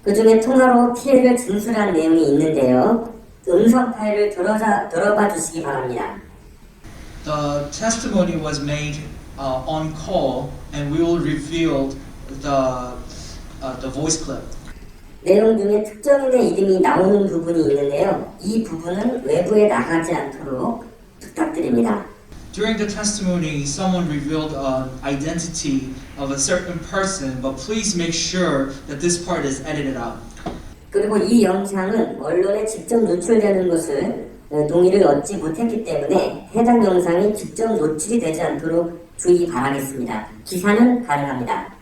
그 중에 통화로 피해를 진술한 내용이 있는데요. 음성 파일을 들어봐 주시기 바랍니다. The testimony was made on call, and we will reveal the voice clip. 내용 중에 특정인의 이름이 나오는 부분이 있는데요. 이 부분은 외부에 나가지 않도록 부탁드립니다. During the testimony, someone revealed an identity of a certain person, but please make sure that this part is edited out. 그리고 이 영상은 언론에 직접 노출되는 것을 동의를 얻지 못했기 때문에 해당 영상이 직접 노출이 되지 않도록 주의 바라겠습니다. 기사는 가능합니다.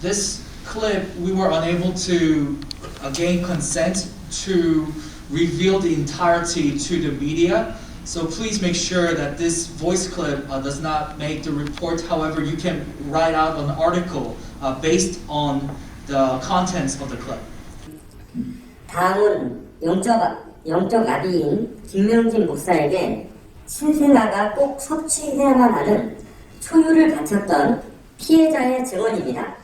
This clip, we were unable to gain consent to reveal the entirety to the media. So please make sure that this voice clip does not make the report. However, you can write out an article based on the contents of the clip. 다음은 영적 아비인 김명진 목사에게 신생아가 꼭 섭취해야만 하는 초유를 바쳤던 피해자의 증언입니다.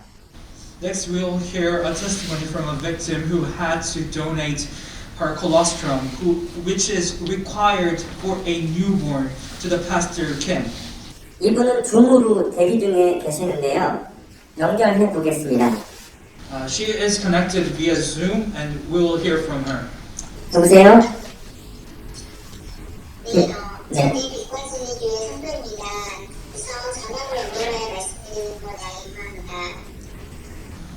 Next, we'll hear a testimony from a victim who had to donate her colostrum, which is required for a newborn, to the Pastor Kim. 이분은 줌으로 대기 중에 계시는데요. 연결해 보겠습니다. She is connected via Zoom, and we will hear from her. 여보세요? 저는 빛가진이 교회 성도입니다. 우선 전형을 연결해 말씀드리는 거 나이입니다.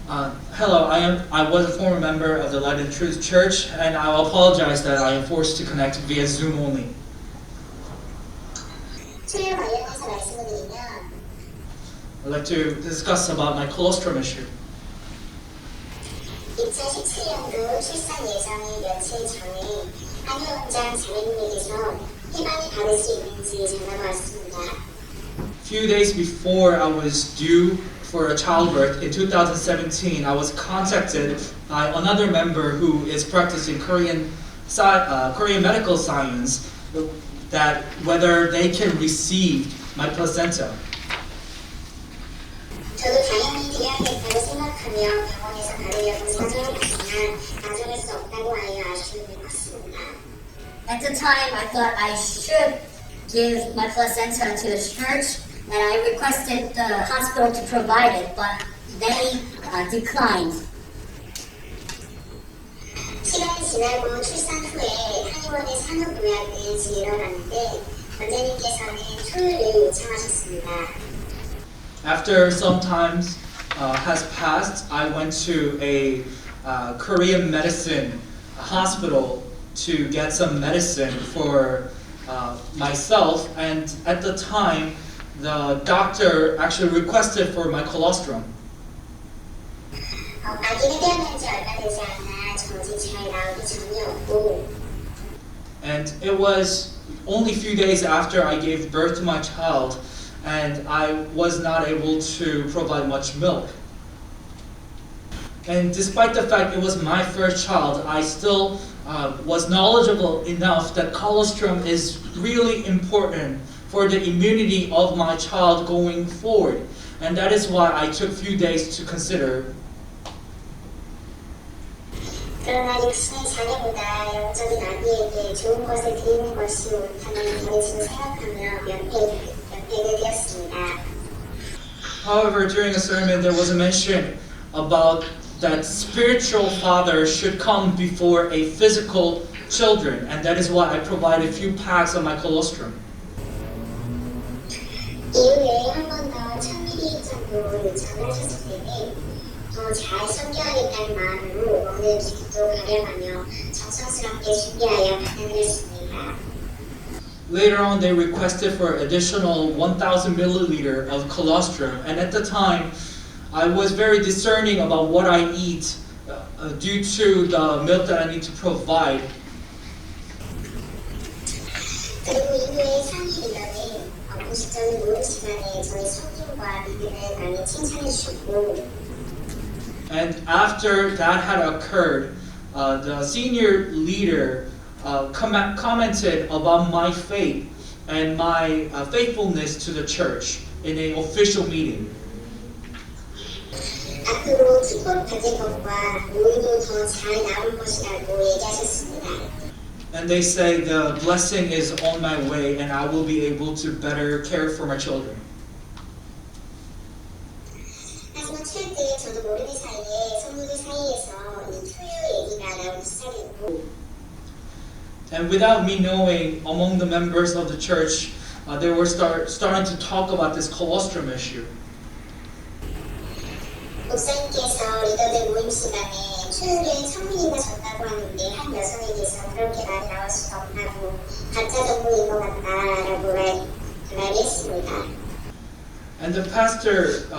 Hello, I was a former member of the Light and Truth Church, and I apologize that I am forced to connect via Zoom only. 초유 관련해서 말씀을 드리면 I'd like to discuss about my colostrum issue. 2017년도 출산 예정일 며칠 전에 한 회원장 자매님에게서 희망이 받을 수 있는지 전화가 왔습니다. Few days before I was due for a childbirth in 2017, I was contacted by another member who is practicing Korean medical science that whether they can receive my placenta. 저도 당연히 드려야겠다고 생각하며 병원에서 받으려고 사정을 했지만 가져갈 수 없다고 하여 아쉬움이 컸습니다. At the time, I thought I should give my placenta to the church, and I requested the hospital to provide it, but they declined. 시간이 지나고 출산 후에 한의원의 산후보약을 일어났는데 원장님께서는 초유를 요청하셨습니다. After some time has passed, I went to a Korean medicine hospital to get some medicine for myself, and at the time, the doctor actually requested for my colostrum. 아기는 태어난 지 얼마 되지 않아 정지 잘 나오기 전이었고 And it was only a few days after I gave birth to my child, and I was not able to provide much milk. And despite the fact it was my first child, I still was knowledgeable enough that colostrum is really important for the immunity of my child going forward. And that is why I took a few days to consider. 그러나 육신의 자녀보다 영적인 아기에게 좋은 것을 드리는 것이 옳다는 버릇을 생각하며 면회를 되었습니다. However, during a sermon there was a mention about that spiritual father should come before a physical children, and that is why I provided a few packs of my colostrum. 이후에 한 번 더 1000ml 정도 요청을 하셨을 때는 더 잘 섬겨야겠다는 마음으로 오늘 기도 가려하며 정성스럽게 준비하여 반응을 했습니다. Later on, they requested for additional 1,000 milliliter of colostrum, and at the time, I was very discerning about what I eat due to the milk that I need to provide. 그리고 이후에 상위 리더는 공식적인 모든 시간에 저의 성품과 믿음을 많이 칭찬해 주셨고 And after that had occurred, the senior leader commented about my faith and my faithfulness to the church in an official meeting. 앞으로 축복 받을 것과 모두 더 잘 나올 것이라고 얘기하셨습니다. And they say the blessing is on my way and I will be able to better care for my children. 하지만 최근에 저도 모르는 사이에 성도들 사이에서 이 초유 얘기가 나오기 시작했고 And without me knowing, among the members of the church, they were starting to talk about this colostrum issue. 목사님께서 리더들 모임 시간에 초유를 1000ml가 줬다고 하는데 한 여성에게서 그렇게 많이 나올 수가 없다고 가짜 정보인 것 같다라고 말했습니다. And the pastor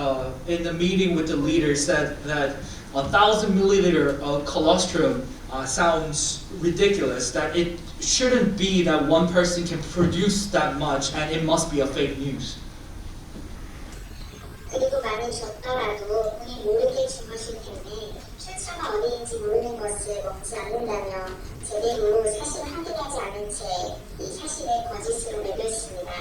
in the meeting with the leader said that 1,000 milliliter of colostrum sounds ridiculous, that it shouldn't be that one person can produce that much and it must be a fake news. 그리고 많이 줬더라도 본인 모르게 준 것일 텐데 출처가 어디인지 모르는 것을 먹지 않는다며 제대로 사실을 확인하지 않은 채 이 사실을 거짓으로 매겼습니다.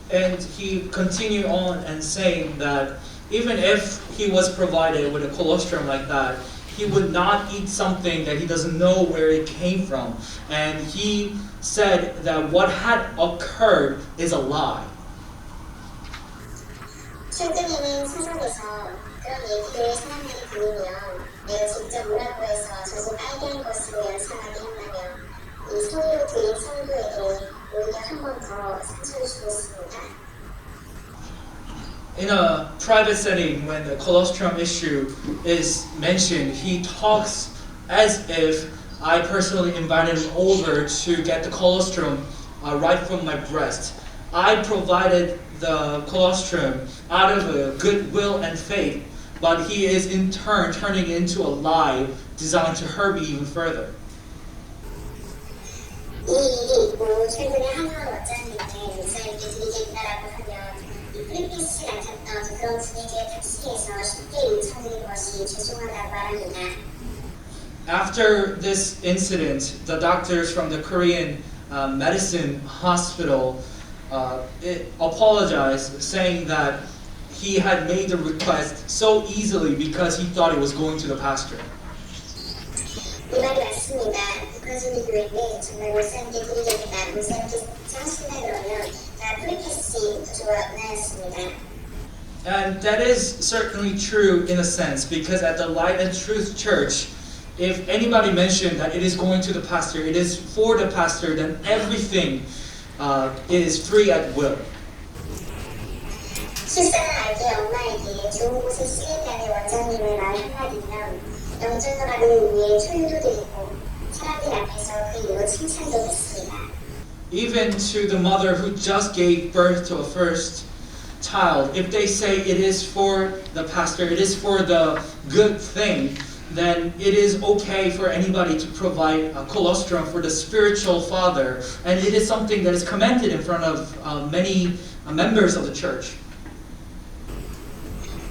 And he continued on and saying that even if he was provided with a colostrum like that, he would not eat something that he doesn't know where it came from. And he said that what had occurred is a lie. 최근에는 사석에서 그런 얘기를 사람들이 들으면 내가 직접 오라고 해서 저도 빨개한 것으로 연상하게 한다며 이 소유 드린 성도에게 오히려 한 번 더 상처를 주고 있습니다. In a private setting, when the colostrum issue is mentioned, he talks as if I personally invited him over to get the colostrum right from my breast. I provided the colostrum out of goodwill and faith, but he is in turn turning into a lie designed to hurt me even further. 이 일이 있고 최근에 하나만 원장님께 목사님께 드리겠다라고 하면 이 프리패스 같았던 그런 분위기의 택시에서 쉽게 요청하는 것이 죄송하다고 말합니다. After this incident, the doctors from the Korean medicine hospital apologized, saying that he had made the request so easily because he thought it was going to the pastor. 이 말이 맞습니다. 북한순위 교회인데 정말 목사님께 드리겠다. 목사님께서 하신다 그러면 다 프리패스 구조가 나였습니다. And that is certainly true in a sense, because at the Light and Truth Church, if anybody mentioned that it is going to the pastor, it is for the pastor, then everything is free at will. 출산을 알게 엄마에게 좋은 곳에 쓰겠다는 원장님의 말 한마디면 영전허락을 위해 초유도 드리고 사람들 앞에서 그 이후 칭찬도 했습니다. Even to the mother who just gave birth to a first child, if they say it is for the pastor, it is for the good thing, then it is okay for anybody to provide a colostrum for the spiritual father, and it is something that is commended in front of many members of the church.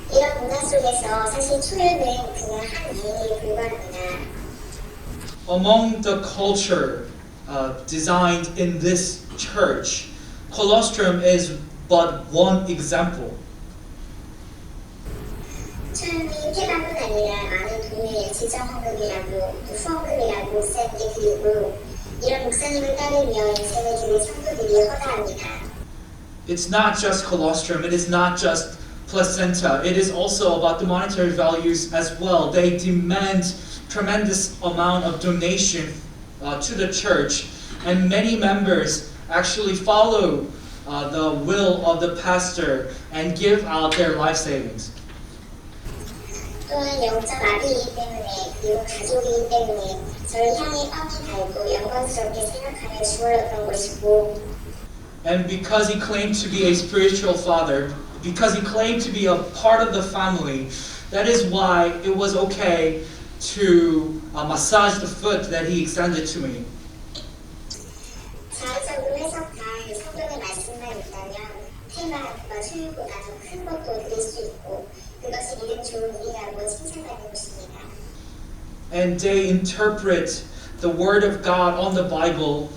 이런 문화 속에서 사실 초유는 그냥 한 예에 불과합니다. Among the culture designed in this church, colostrum is but one example. 초유는 폐방뿐 아니라 많은 돈을 지정헌금이라고 후원금이라고 목사님께 드리고 이런 목사님을 따르며 인생을 드릴 성도들이 허다합니다. It's not just colostrum, it is not just placenta, it is also about the monetary values as well. They demand tremendous amount of donation to the church, and many members actually follow the will of the pastor and give out their life savings. 또한 영적 아비이기 때문에 그리고 가족이기 때문에 저를 향해 뻔히 달고 영광스럽게 생각하며 주어졌던 것이고 And because he claimed to be a spiritual father, because he claimed to be a part of the family, that is why it was okay to massage the foot that he extended to me. 자의적으로 해석한 성경의 말씀만 있다면 폐방과 초유보다 더 큰 것도 드릴 수 있고 그것이 믿음 좋은 일이라고 칭찬받는 것입니다. And they interpret the word of God on the Bible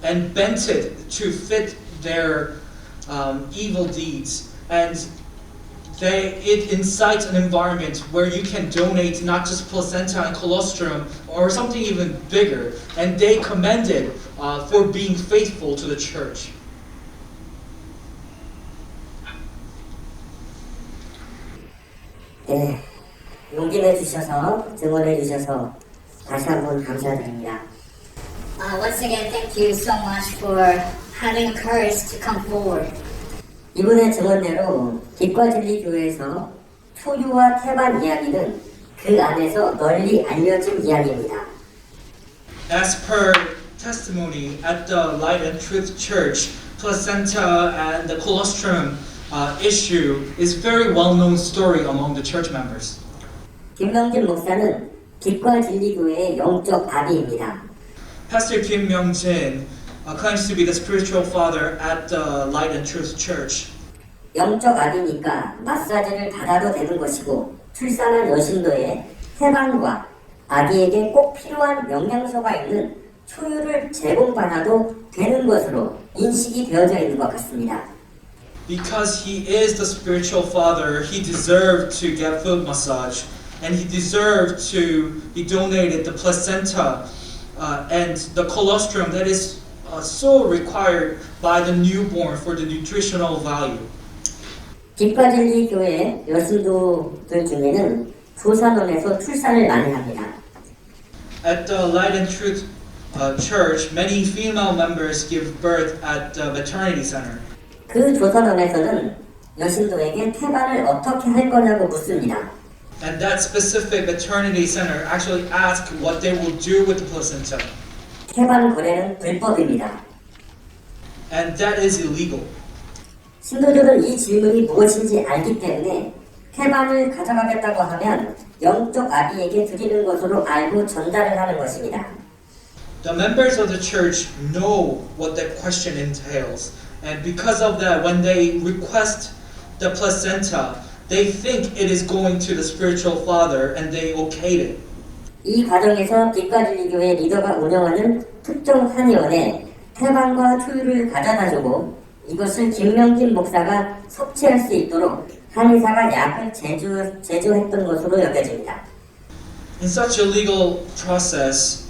and bent it to fit their evil deeds. And it incites an environment where you can donate not just placenta and colostrum or something even bigger. And they commended for being faithful to the church. 네, 용기 내주셔서 증언해 주셔서 다시 한번 감사드립니다. Once again, thank you so much for having courage to come forward. 이분의 증언대로 빛과진리교회에서 초유와 태반 이야기는 그 안에서 널리 알려진 이야기입니다. As per testimony at the Light and Truth Church, placenta and the colostrum issue is very well-known story among the church members. 김명진 목사는 빛과진리교회의 영적 아비입니다. Pastor Kim Myung-jin claims to be the spiritual father at the Light and Truth Church. 영적 아비니까 마사지를 받아도 되는 것이고 출산한 여신도에 태반과 아기에게 꼭 필요한 영양소가 있는 초유를 제공받아도 되는 것으로 인식이 되어져 있는 것 같습니다. Because he is the spiritual father, he deserved to get foot massage, and he deserved to be donated the placenta and the colostrum that is so required by the newborn for the nutritional value. 빛과진리교회 여신도들 중에는 조산원에서 출산을 많이 합니다. At the Light and Truth Church, many female members give birth at the maternity center. 그 조선원에서는 여신도에게 태반을 어떻게 할 거냐고 묻습니다. And that specific maternity center actually asked what they will do with the placenta. 태반 거래는 불법입니다. And that is illegal. 신도들은 이 질문이 무엇인지 알기 때문에 태반을 가져가겠다고 하면 영적 아비에게 드리는 것으로 알고 전달을 하는 것입니다. The members of the church know what that question entails. And because of that, when they request the placenta, they think it is going to the spiritual father and they okayed it. 이 과정에서 빛과진리교회 리더가 운영하는 특정 한의원에 태반과 초유를 가져다주고 이것을 김명진 목사가 섭취할 수 있도록 한의사가 약을 제조했던 것으로 여겨집니다. In such a legal process,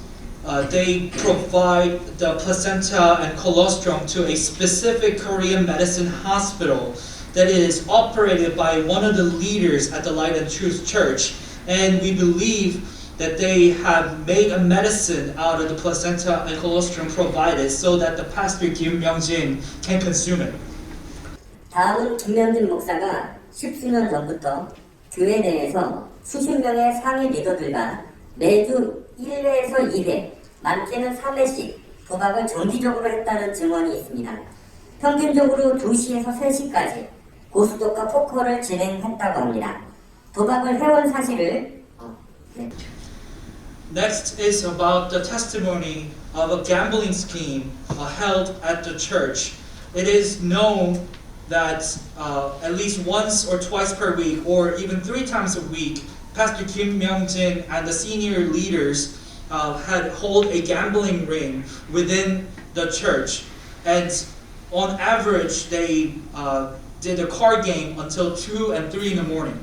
they provide the placenta and colostrum to a specific Korean medicine hospital that is operated by one of the leaders at the Light and Truth Church. And we believe that they have made a medicine out of the placenta and colostrum provided so that the pastor Kim Myung-jin can consume it. 다음은 김명진 목사가 십수년 전부터 교회 내에서 수십 명의 상위 리더들과 매주 1회에서 2회, 많게는 3회씩 도박을 정기적으로 했다는 증언이 있습니다. 평균적으로 2시에서 3시까지 고스톱과 포커를 진행했다고 합니다. 도박을 해온 사실을 Next is about the testimony of a gambling scheme held at the church. It is known that at least once or twice per week, or even 3 times a week, Pastor Kim Myung-jin and the senior leaders had hold a gambling ring within the church, and on average they did a card game until 2 and 3 in the morning.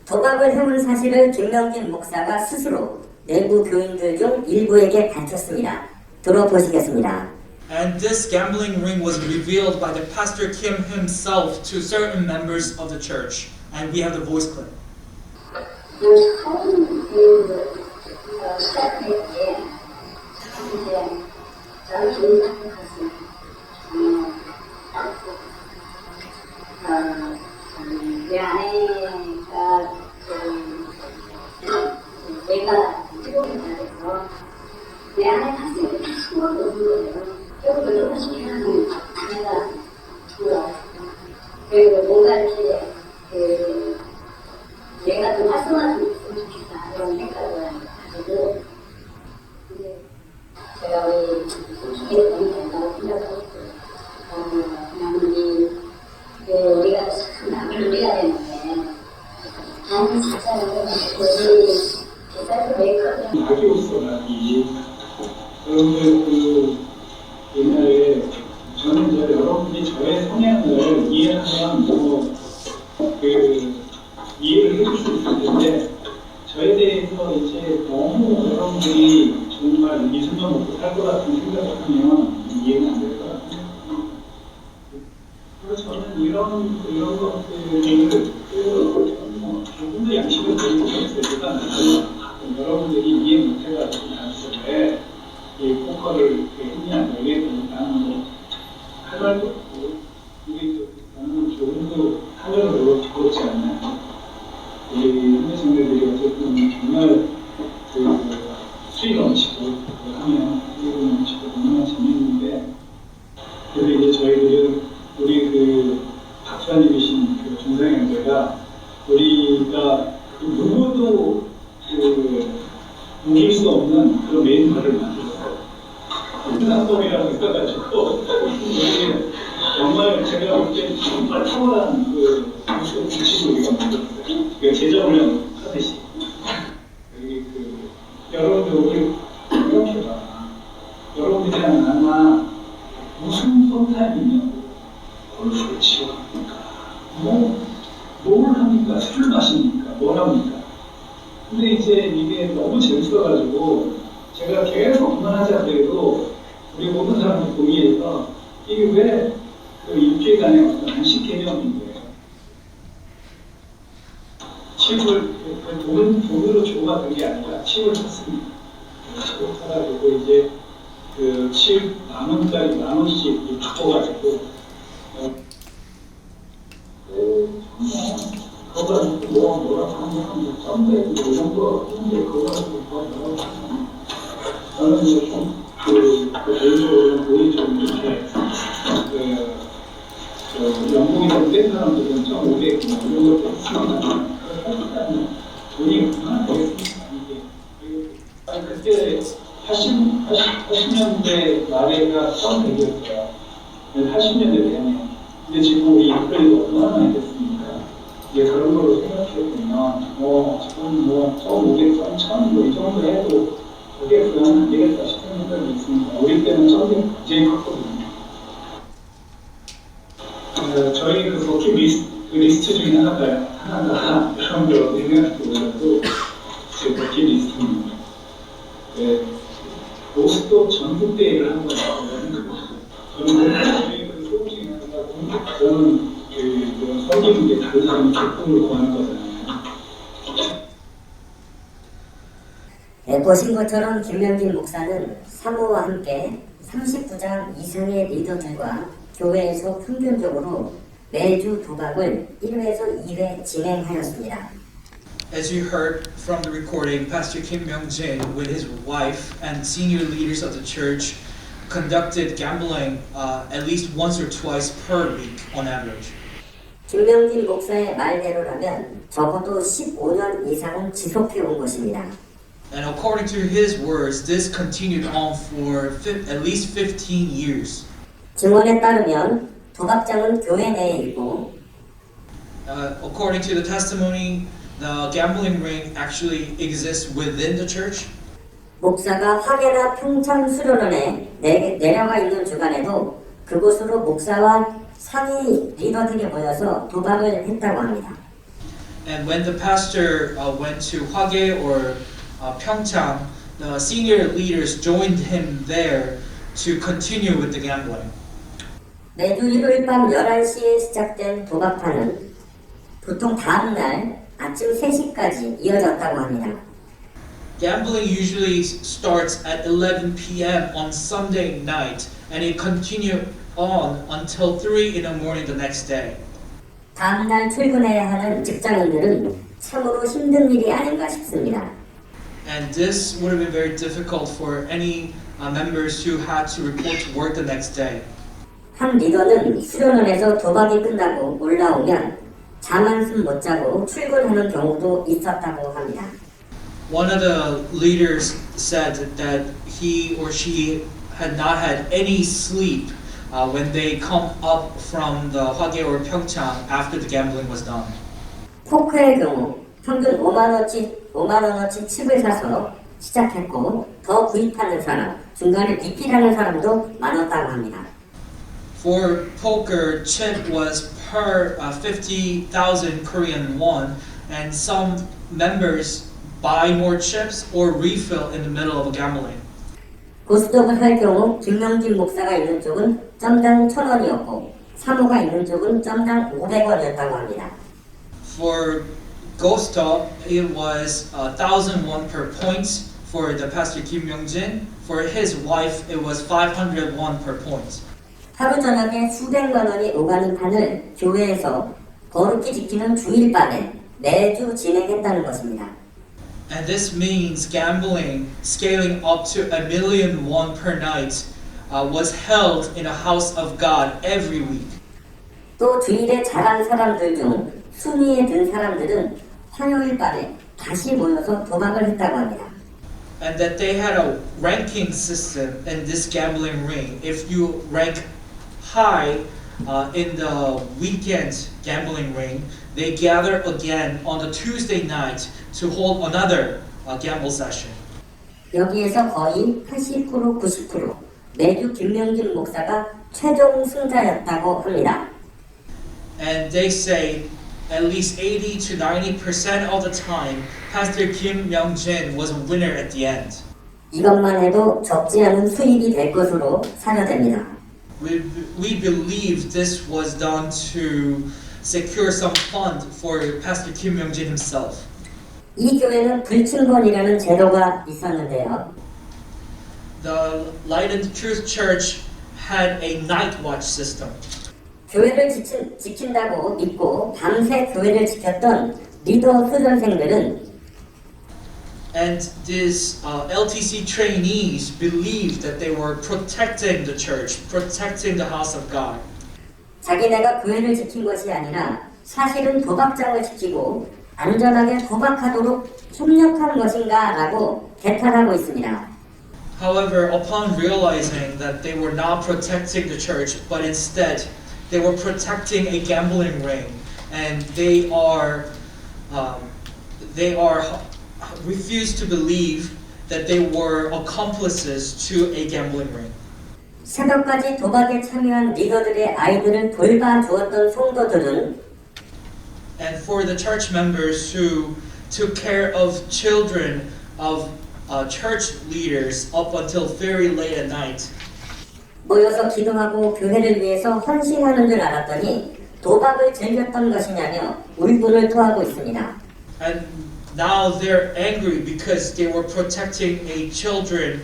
도박을 해온 사실을 김명진 목사가 스스로 내부 교인들 중 일부에게 밝혔습니다. 들어보시겠습니다. And this gambling ring was revealed by the Pastor Kim himself to certain members of the church. And we have the voice clip. 내 안에 가슴이 한 번도 없는 거예요. 조금 더 하시면 내가 그리고 뭔가 이렇게 내가 좀 활성화가 좀 있으면 좋겠다 이런 생각을 가지고 제가 우리 소식에 너무 된다고 생각하고 그냥 우리가 참 남을 우리가 되는데 다른 사자를 우리 대사를 메이크업을 가지고서라니 여러분들 그 옛날에 저는 이제 여러분들이 저의 성향을 이해하면 이해를 해줄 수 있을 텐데 저에 대해서 이제 너무 여러분들이 정말 이승만 먹고 살 것 같은 생각을 하면 이해는 안 될 것 같아요. 그래서 저는 이런 것들을 조금 더 양심을 가지고 있으니까 여러분들이 이해 못해가지고 나한테 이 포커를 했냐 이게 나는 할 말도 없고 이게 나는 조금도 하려고 그렇지 않나. 우리 현대생들이 어쨌든 정말 수익 넘치고 하면 수익 넘치고 너무나 재밌는데 그래서 이제 저희들은 우리 박사님이신 정상의 형제가 우리가 누구도 이길 수 없는 그런 메인화를 만들었어요. 상법이라고 해가지고 정말 제가 볼 때 정말 탁월한 규칙을 우리가 만들었어요. 재정훈련 하듯이 여기 여러분들 우리 이렇게 봐. 여러분들이랑 아마 무슨 손타임이냐고 얼굴을 치워갑니까? 뭘 합니까? 술 마십니까? 뭘 합니까? 근데 이제 이게 너무 재밌어가지고 제가 계속 그만하자 그래도 우리 모든 사람들 동의해서 이게 왜 일주일간의 어떤 안식 개념인 거예요. 칩을 돈으로 주고가 된 게 아니라 칩을 샀습니다. 칩을 사가지고 이제 칩 10,000원짜리 10,000원씩 바꿔가지고 뭐라고 하면 썸네일 이런 거 하는데 그거 가지고 뭐라고 하면 저는 이제 개인적으로 돈이 좀 이렇게 연봉이 좀 뺀 사람들은 1,500 이런 것도 했으면 돈이 얼마나 되겠습니까? 그때 80년대 말에가 처음 얘기했어요. 80년대 되면. 근데 지금 우리 인플레이가 얼마나 많이 됐습니까? 이제 그런 걸로 생각해보면, 지금 1,500, 1,000 이 정도 해도 그게 그냥 안 되겠다 싶은 생각이 있습니다. 우리 때는 1,000이 굉장히 컸거든요. 저희 그 버킷리스트 중에 하나가 여러분들 어디 생각할지 몰라도 제 버킷리스트입니다. 로스도 전국대회를 한 거예요. 저는 그 소금 중에 하나가 저는 그 섬기는 다른 사람이 기쁨을 구하는 거잖아요. 보신 것처럼 김명진 목사는 사모와 함께 30부장 이상의 리더들과 교회에서 평균적으로 매주 도박을 1회에서 2회 진행하였습니다. As you heard from the recording, Pastor Kim Myung-jin with his wife and senior leaders of the church conducted gambling at least once or twice per week on average. 김명진 목사의 말대로라면 적어도 15년 이상은 지속해 온 것입니다. And according to his words, this continued on for at least 15 years. 증언에 따르면 도박장은 교회 내에 있고 According to the testimony, the gambling ring actually exists within the church. 목사가 화계나 평창 수련원에 내려가 있는 주간에도 그곳으로 목사와 상위 리더들이 모여서 도박을 했다고 합니다. And when the pastor went to Hwage or Pyeongchang, the senior leaders joined him there to continue with the gambling. 매주 일요일 밤 11시에 시작된 도박판은 보통 다음 날 아침 3시까지 이어졌다고 합니다. Gambling usually starts at 11 p.m. on Sunday night and it continued on until 3 in the morning the next day. 다음 날 출근해야 하는 직장인들은 참으로 힘든 일이 아닌가 싶습니다. And this would have been very difficult for any members who had to report to work the next day. 한 리더는 수련원에서 도박이 끝나고 올라오면 잠 한숨 못 자고 출근하는 경우도 있었다고 합니다. One of the leaders said that he or she had not had any sleep when they come up from the Hwage or Pyeongchang after the gambling was done. 포크의 경우 평균 5만 원어치 칩을 사서 시작했고 더 구입하는 사람, 중간에 리필하는 사람도 많았다고 합니다. For poker, chip was per 50,000 Korean won, and some members buy more chips or refill in the middle of a gambling. 고스톱을 할 경우 김명진 목사가 있는 쪽은 점당 1,000원이었고 사모가 있는 쪽은 점당 500원이었다고 합니다. For ghost top, it was 1,000 won per point for the pastor Kim Myung-jin. For his wife, it was 500 won per point. 하루 저녁에 수백만 원이 오가는 판을 교회에서 거룩히 지키는 주일밤에 매주 진행했다는 것입니다. And this means gambling scaling up to 1 million won per night was held in a house of God every week. 또 주일에 잘한 사람들 중 순위에 든 사람들은 화요일 밤에 다시 모여서 도박을 했다고 합니다. And that they had a ranking system in this gambling ring. If you rank high in the weekend gambling ring, they gather again on the Tuesday night to hold another gamble session. 여기에서 거의 80%, 90% 매주 김명진 목사가 최종 승자였다고 합니다. And they say at least 80 to 90% of the time, Pastor Kim Myung-jin was a winner at the end. 이것만 해도 적지 않은 수입이 될 것으로 사료됩니다. We believe this was done to secure some fund for Pastor Kim Myung-jin himself. 이 교회는 불침번이라는 제도가 있었는데요. The Light and Truth Church had a night watch system. 교회를 지킨다고 믿고 밤새 교회를 지켰던 리더 수전생들은 And these LTC trainees believed that they were protecting the church, protecting the house of God. 자기네가 교회를 지킨 것이 아니라 사실은 도박장을 지키고 안전하게 도박하도록 협력한 것인가 라고 개탄하고 있습니다. However, upon realizing that they were not protecting the church, but instead they were protecting a gambling ring, and they refused to believe that they were accomplices to a gambling ring. 새벽까지 도박에 참여한 리더들의 아이들을 돌봐주었던 성도들은 And for the church members who took care of children of church leaders up until very late at night, 모여서 기도하고 교회를 위해서 헌신하는 줄 알았더니 도박을 즐겼던 것이냐며 울분을 토하고 있습니다. and now they're angry because they were protecting a children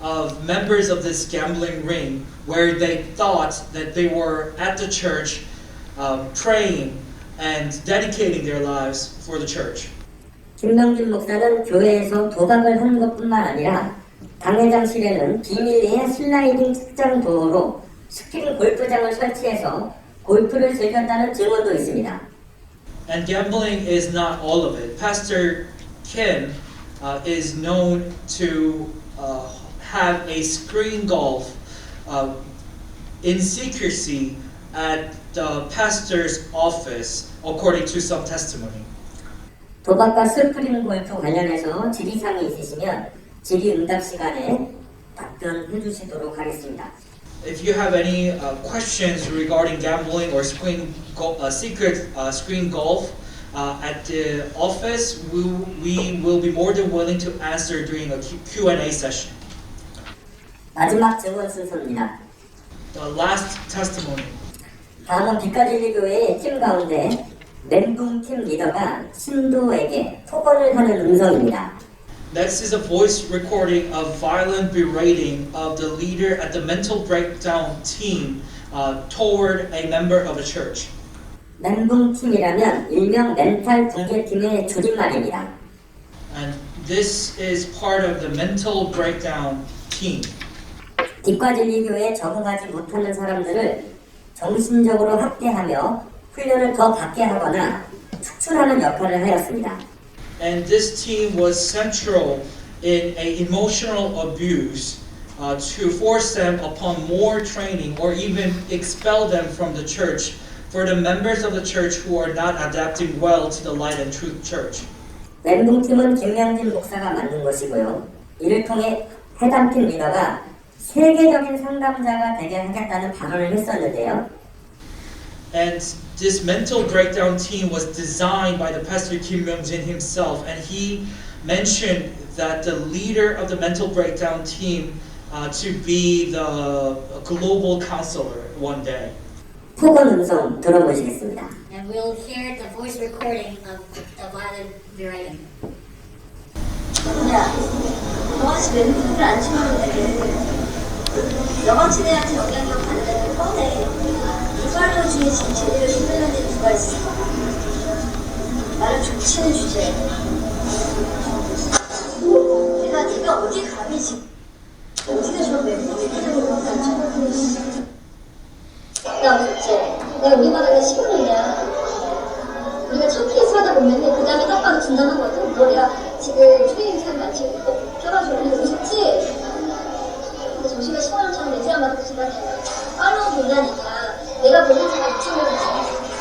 of members of this gambling ring, where they thought that they were at the church praying and dedicating their lives for the church. 김명준 목사는 교회에서 도박을 하는 것뿐만 아니라 당회장실에는 비밀리에 슬라이딩 측정 도어로 스크린 골프장을 설치해서 골프를 즐겼다는 증언도 있습니다. And gambling is not all of it. Pastor Kim is known to have a screen golf in secrecy at the pastor's office, according to some testimony. 도박과 스크린 골프 관련해서 질의사항이 있으시면 질의응답 시간에 답변해 주시도록 하겠습니다. If you have any questions regarding gambling or secret screen golf at the office, we will be more than willing to answer during a Q&A session. 마지막 증언 순서입니다. The last testimony. 다음은 빛가진리교회의 팀 가운데 멘붕팀 리더가 신도에게 폭언을 하는 음성입니다. Next is a voice recording of violent berating of the leader at the mental breakdown team toward a member of a church. 멘붕팀이라면 일명 멘탈 붕괴팀의 줄임말입니다. And this is part of the mental breakdown team. 빛과진리교회에 적응하지 못하는 사람들을 정신적으로 학대하며 훈련을 더 받게 하거나 축출하는 역할을 하였습니다. And this team was central in a emotional abuse to force them upon more training or even expel them from the church for the members of the church who are not adapting well to the light and truth church. 멘붕팀은 김명진 목사가 만든 것이고요. 이를 통해 해당팀 리더가 세계적인 상담자가 되게 하겠다는 발언을 했었는데요. And this mental breakdown team was designed by the pastor Kim Myung-jin himself, and he mentioned that the leader of the mental breakdown team to be the global counselor one day. 폭언 음성 들어보시겠습니다. And we'll hear the voice recording of the violent berating. 야, 너같이 멘붕을 안 치는데 너같이 내한테 영향력 받는 거 뻔해. 이발로 중에 지금 제대로 힘들는 데 누가 있어? 나를 족치는 주제에 내가 어디 감히 지금 어디가 저런 멘붕이 되는 것도 안 쳐보고 나 둘째, 내가 우리 바닥에 15년이야. 우리가 첫 케이스 하다 보면은 그 다음에 딱 봐도 진단하거든. 너 내가 지금 트레이닝 시간 마치고 껴가지고 우리 오셨지? 근데 정신가 15년처럼 내지안 받고 지금 팔로우 본다니까. 내가 보는 사람 이 친구들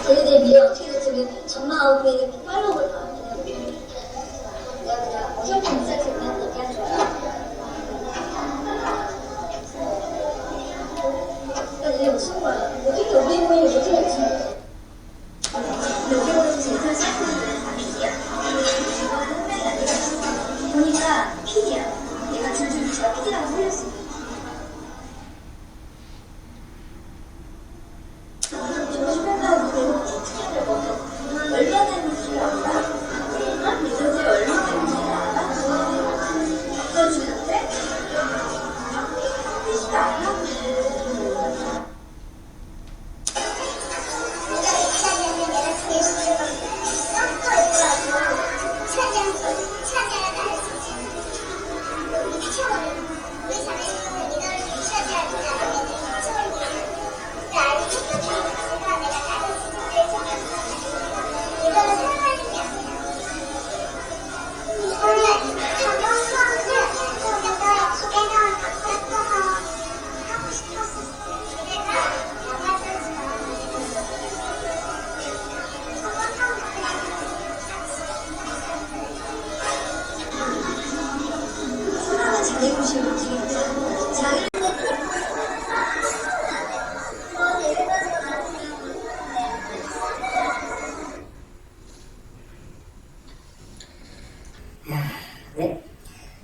걔네들의 미래 어떻게 될지 전망하고 걔네들 팔로우를 다 하거든. 내가 그냥 어설픈 인사이트 그냥 얘기한 줄 알아. 이게 무슨 거야? 어떻게 우리 모임을 못해 했지? 근데 우리 모임은 제대로 시작했는데 다 PD야. 이거는 흥명이 아니라 보니까 PD야. 내가 줄줄이 제가 PD라고 흘렸어. 정신병가가 그리고 특징을 보면 얼마 되는 줄 알아? 리더들이 얼마 되는 줄 알아? 풀어주는데? PD가 알아? 보내주시기 바랍니다. 자기를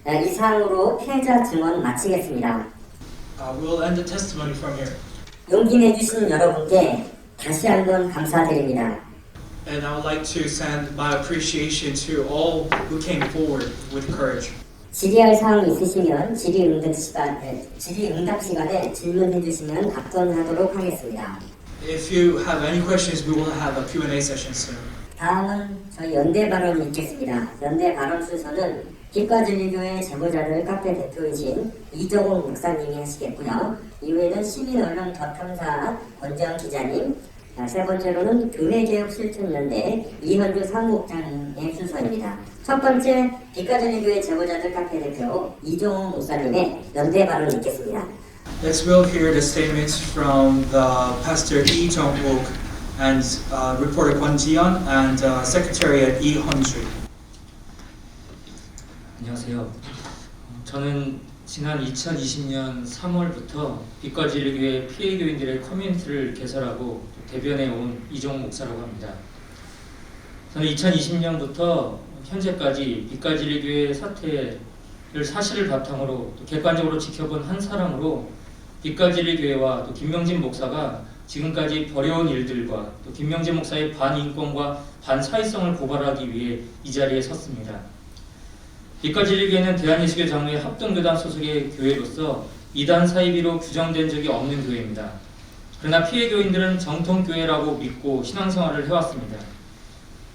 네, 이상으로 피해자 증언 마치겠습니다. We'll end the testimony from here. 용기 내주신 여러분께 다시 한번 감사드립니다. And I would like to send my appreciation to all who came forward with courage. 질의할 사항 있으시면 질의응답 시간에 질문해 주시면 답변하도록 하겠습니다. If you have any questions, we will have a Q&A session soon. 다음은 저희 연대 발언 있겠습니다. 연대 발언 순서는 기과진리교회 제보자들 카페 대표이신 이정훈 목사님이 하시겠고요. 이후에는 시민언론 더평사 권재원 기자님, 세 번째로는 교회개혁실천연대 이현주 사무국장의 순서입니다. 첫 번째 기과진리교회 제보자들 카페 대표 이정훈 목사님의 연대 발언 있겠습니다. Next, we'll hear the statements from the Pastor Lee Jong-wook and reporter Kwon Ji-yeon and Secretary Lee Hun-ju. 안녕하세요. 저는 지난 2020년 3월부터 빛과진리교회 피해교인들의 커뮤니티를 개설하고 대변해 온 이종욱 목사라고 합니다. 저는 2020년부터 현재까지 빛과진리교회 사태를 사실을 바탕으로 또 객관적으로 지켜본 한 사람으로 빛과진리교회와 또 김명진 목사가 지금까지 벌여온 일들과 또 김명진 목사의 반인권과 반사회성을 고발하기 위해 이 자리에 섰습니다. 빛과진리교회는 대한예수교 장로회 합동교단 소속의 교회로서 이단 사이비로 규정된 적이 없는 교회입니다. 그러나 피해 교인들은 정통교회라고 믿고 신앙생활을 해왔습니다.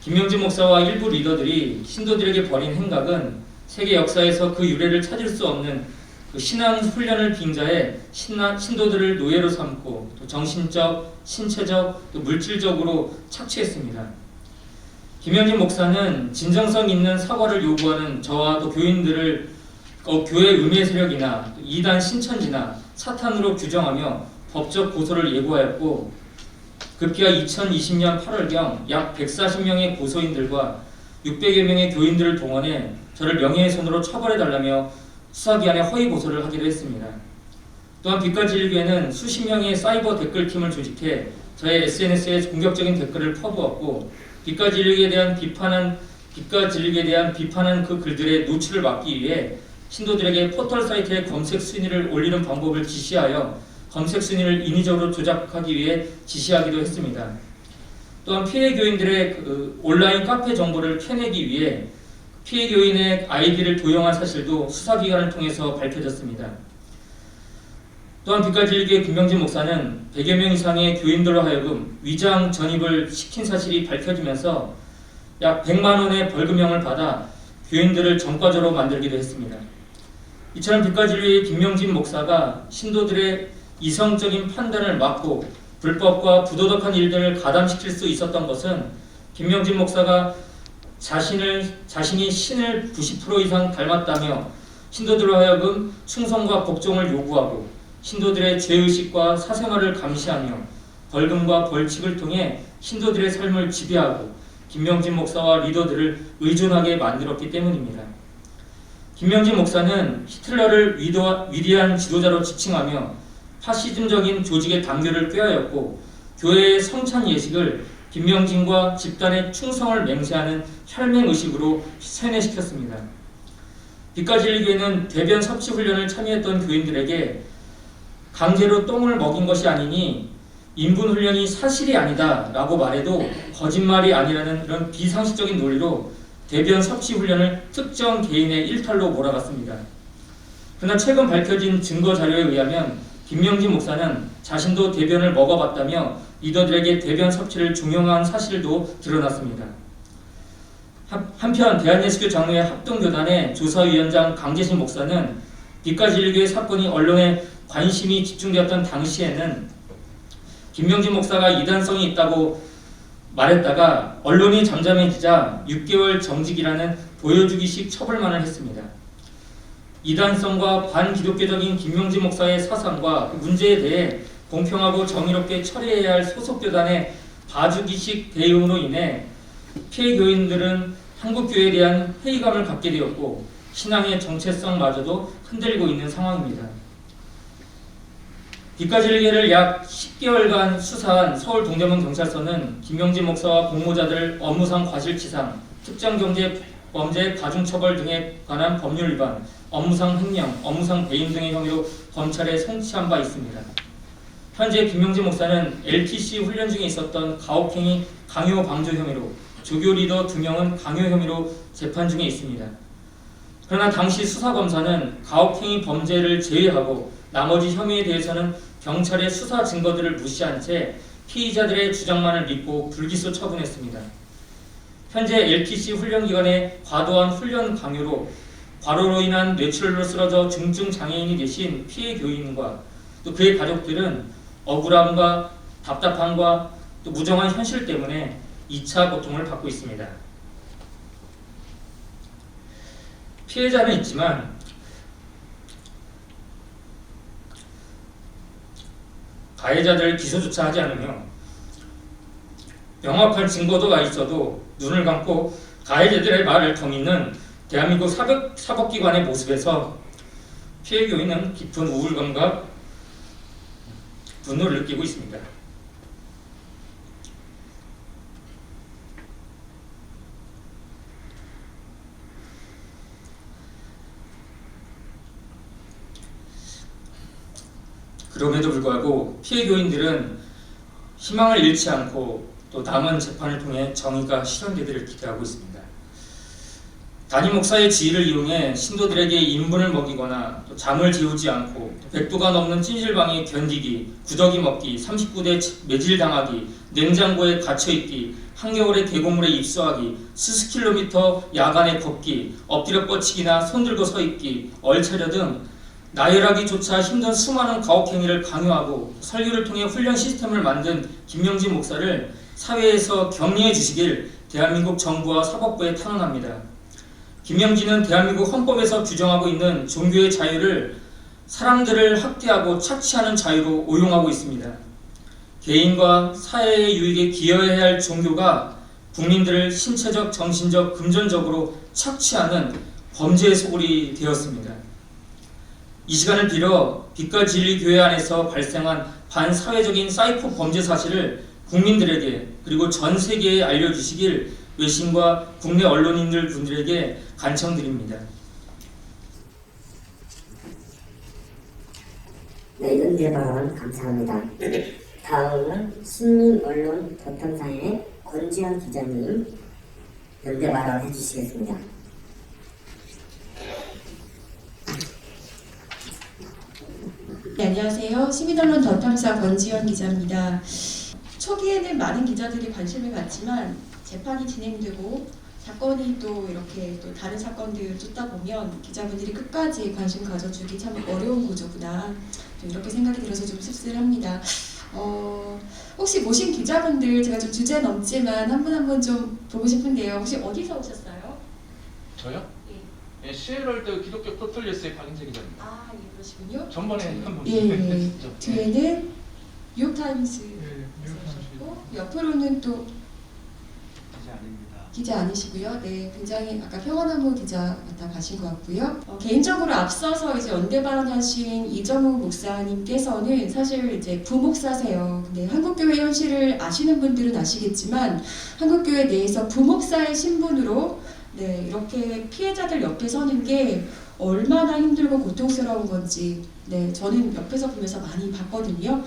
김명진 목사와 일부 리더들이 신도들에게 벌인 행각은 세계 역사에서 그 유래를 찾을 수 없는 그 신앙 훈련을 빙자해 신도들을 노예로 삼고 또 정신적, 신체적, 또 물질적으로 착취했습니다. 김명진 목사는 진정성 있는 사과를 요구하는 저와 또 교인들을 교회 음해 세력이나 이단 신천지나 사탄으로 규정하며 법적 고소를 예고하였고 급기야 2020년 8월경 약 140명의 고소인들과 600여 명의 교인들을 동원해 저를 명예훼손으로 처벌해달라며 수사기관에 허위 고소를 하기도 했습니다. 또한 빛과진리교회는 수십 명의 사이버 댓글팀을 조직해 저의 SNS에 공격적인 댓글을 퍼부었고 빛과진리교회에 대한 비판한 그 글들의 노출을 막기 위해 신도들에게 포털 사이트에 검색 순위를 올리는 방법을 지시하여 검색 순위를 인위적으로 조작하기 위해 지시하기도 했습니다. 또한 피해 교인들의 온라인 카페 정보를 캐내기 위해 피해 교인의 아이디를 도용한 사실도 수사기관을 통해서 밝혀졌습니다. 또한 빛과진리교회 김명진 목사는 100여 명 이상의 교인들로 하여금 위장 전입을 시킨 사실이 밝혀지면서 약 100만 원의 벌금형을 받아 교인들을 전과자로 만들기도 했습니다. 이처럼 빛과진리교회 김명진 목사가 신도들의 이성적인 판단을 막고 불법과 부도덕한 일들을 가담시킬 수 있었던 것은 김명진 목사가 자신이 신을 90% 이상 닮았다며 신도들로 하여금 충성과 복종을 요구하고 신도들의 죄의식과 사생활을 감시하며 벌금과 벌칙을 통해 신도들의 삶을 지배하고 김명진 목사와 리더들을 의존하게 만들었기 때문입니다. 김명진 목사는 히틀러를 위대한 지도자로 지칭하며 파시즘적인 조직의 당교를 꾀하였고 교회의 성찬 예식을 김명진과 집단의 충성을 맹세하는 혈맹의식으로 세뇌시켰습니다. 빛과진리교회는 대변 섭취 훈련을 참여했던 교인들에게 강제로 똥을 먹인 것이 아니니 인분 훈련이 사실이 아니다 라고 말해도 거짓말이 아니라는 이런 비상식적인 논리로 대변 섭취 훈련을 특정 개인의 일탈로 몰아갔습니다. 그러나 최근 밝혀진 증거 자료에 의하면 김명진 목사는 자신도 대변을 먹어봤다며 리더들에게 대변 섭취를 종용한 사실도 드러났습니다. 한편 대한예수교 장로회 합동교단의 조사위원장 강재신 목사는 빛과진리교회 사건이 언론에 관심이 집중되었던 당시에는 김명진 목사가 이단성이 있다고 말했다가 언론이 잠잠해지자 6개월 정직이라는 보여주기식 처벌만을 했습니다. 이단성과 반기독교적인 김명진 목사의 사상과 문제에 대해 공평하고 정의롭게 처리해야 할 소속교단의 봐주기식 대응으로 인해 피해 교인들은 한국교회에 대한 회의감을 갖게 되었고 신앙의 정체성마저도 흔들리고 있는 상황입니다. 빛과질기를 약 10개월간 수사한 서울 동대문 경찰서는 김명진 목사와 공모자들 업무상 과실치상, 특정경제범죄 가중처벌 등에 관한 법률 위반, 업무상 횡령, 업무상 배임 등의 혐의로 검찰에 송치한 바 있습니다. 현재 김명진 목사는 LTC 훈련 중에 있었던 가혹행위 강요 방조 혐의로, 조교 리더 2명은 강요 혐의로 재판 중에 있습니다. 그러나 당시 수사검사는 가혹행위 범죄를 제외하고 나머지 혐의에 대해서는 경찰의 수사 증거들을 무시한 채 피의자들의 주장만을 믿고 불기소 처분했습니다. 현재 LTC 훈련기관의 과도한 훈련 강요로 과로로 인한 뇌출혈로 쓰러져 중증 장애인이 되신 피해 교인과 또 그의 가족들은 억울함과 답답함과 또 무정한 현실 때문에 2차 고통을 받고 있습니다. 피해자는 있지만 가해자들을 기소조차 하지 않으며 명확한 증거가 있어도 눈을 감고 가해자들의 말을 더 믿는 대한민국 사법기관의 모습에서 피해 교인은 깊은 우울감과 분노를 느끼고 있습니다. 그럼에도 불구하고 피해 교인들은 희망을 잃지 않고 또 남은 재판을 통해 정의가 실현되기를 기대하고 있습니다. 담임 목사의 지위를 이용해 신도들에게 인분을 먹이거나 또 잠을 재우지 않고 100도가 넘는 찜질방에 견디기, 구더기 먹기, 39대 매질당하기, 냉장고에 갇혀있기, 한겨울에 계곡물에 입수하기, 수십 킬로미터 야간에 걷기, 엎드려 뻗치기나 손들고 서있기, 얼차려 등 나열하기조차 힘든 수많은 가혹행위를 강요하고 설교를 통해 훈련 시스템을 만든 김명진 목사를 사회에서 격려해 주시길 대한민국 정부와 사법부에 탄원합니다. 김명진은 대한민국 헌법에서 규정하고 있는 종교의 자유를 사람들을 학대하고 착취하는 자유로 오용하고 있습니다. 개인과 사회의 유익에 기여해야 할 종교가 국민들을 신체적, 정신적, 금전적으로 착취하는 범죄의 소굴이 되었습니다. 이 시간을 빌어 빛과 진리 교회 안에서 발생한 반사회적인 사이코 범죄 사실을 국민들에게 그리고 전 세계에 알려주시길 외신과 국내 언론인들 분들에게 간청드립니다. 네, 은대 발언 감사합니다. 다음은 시민언론 더탐사의 권지현 기자님 연대 발언 해주시겠습니다. 네, 안녕하세요. 시민언론 더탐사 권지현 기자입니다. 초기에는 많은 기자들이 관심을 갖지만 재판이 진행되고 사건이 또 이렇게 또 다른 사건들을 쫓다 보면 기자분들이 끝까지 관심 가져주기 참 어려운 구조구나 이렇게 생각이 들어서 좀 씁쓸합니다. 혹시 모신 기자분들 제가 좀 주제 넘지만 한 분 한 분 좀 보고 싶은데요. 혹시 어디서 오셨어요? 저요? 예, 시민월드 기독교 포털뉴스의 박인재 기자입니다. 아, 예, 그러시군요. 전번에 한 분이 예, 뒤에는 뉴욕타임스 오셨고 옆으로는 또 기자 아닙니다. 기자 아니시고요. 네, 굉장히 아까 평안한보 기자 갔다 가신 것 같고요. 개인적으로 앞서서 이제 연대 발언하신 이정우 목사님께서는 사실 이제 부목사세요. 근데 한국교회 현실을 아시는 분들은 아시겠지만 한국교회 내에서 부목사의 신분으로 네, 이렇게 피해자들 옆에 서는 게 얼마나 힘들고 고통스러운 건지 네, 저는 옆에서 보면서 많이 봤거든요.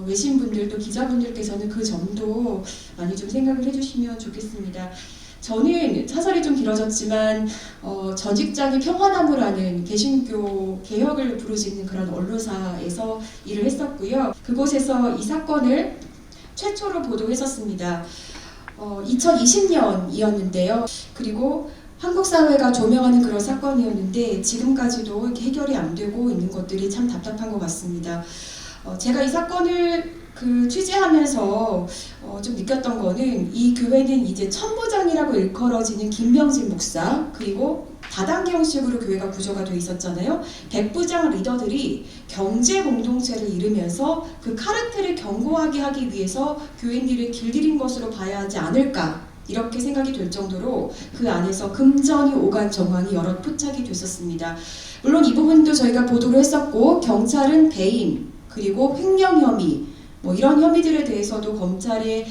외신분들 또 기자분들께서는 그 점도 많이 좀 생각을 해주시면 좋겠습니다. 저는 사설이 좀 길어졌지만 전 직장이 평화나무라는 개신교 개혁을 부르짖는 그런 언론사에서 일을 했었고요. 그곳에서 이 사건을 최초로 보도했었습니다. 2020년이었는데요. 그리고 한국 사회가 조명하는 그런 사건이었는데 지금까지도 이렇게 해결이 안 되고 있는 것들이 참 답답한 것 같습니다. 제가 이 사건을 취재하면서 좀 느꼈던 거는 이 교회는 이제 천부장이라고 일컬어지는 김명진 목사 그리고 다단계 형식으로 교회가 구조가 되어 있었잖아요. 백부장 리더들이 경제 공동체를 이루면서 그 카르텔을 견고하게 하기 위해서 교인들을 길들인 것으로 봐야 하지 않을까 이렇게 생각이 될 정도로 그 안에서 금전이 오간 정황이 여러 포착이 됐었습니다. 물론 이 부분도 저희가 보도를 했었고 경찰은 배임 그리고 횡령 혐의 뭐 이런 혐의들에 대해서도 검찰에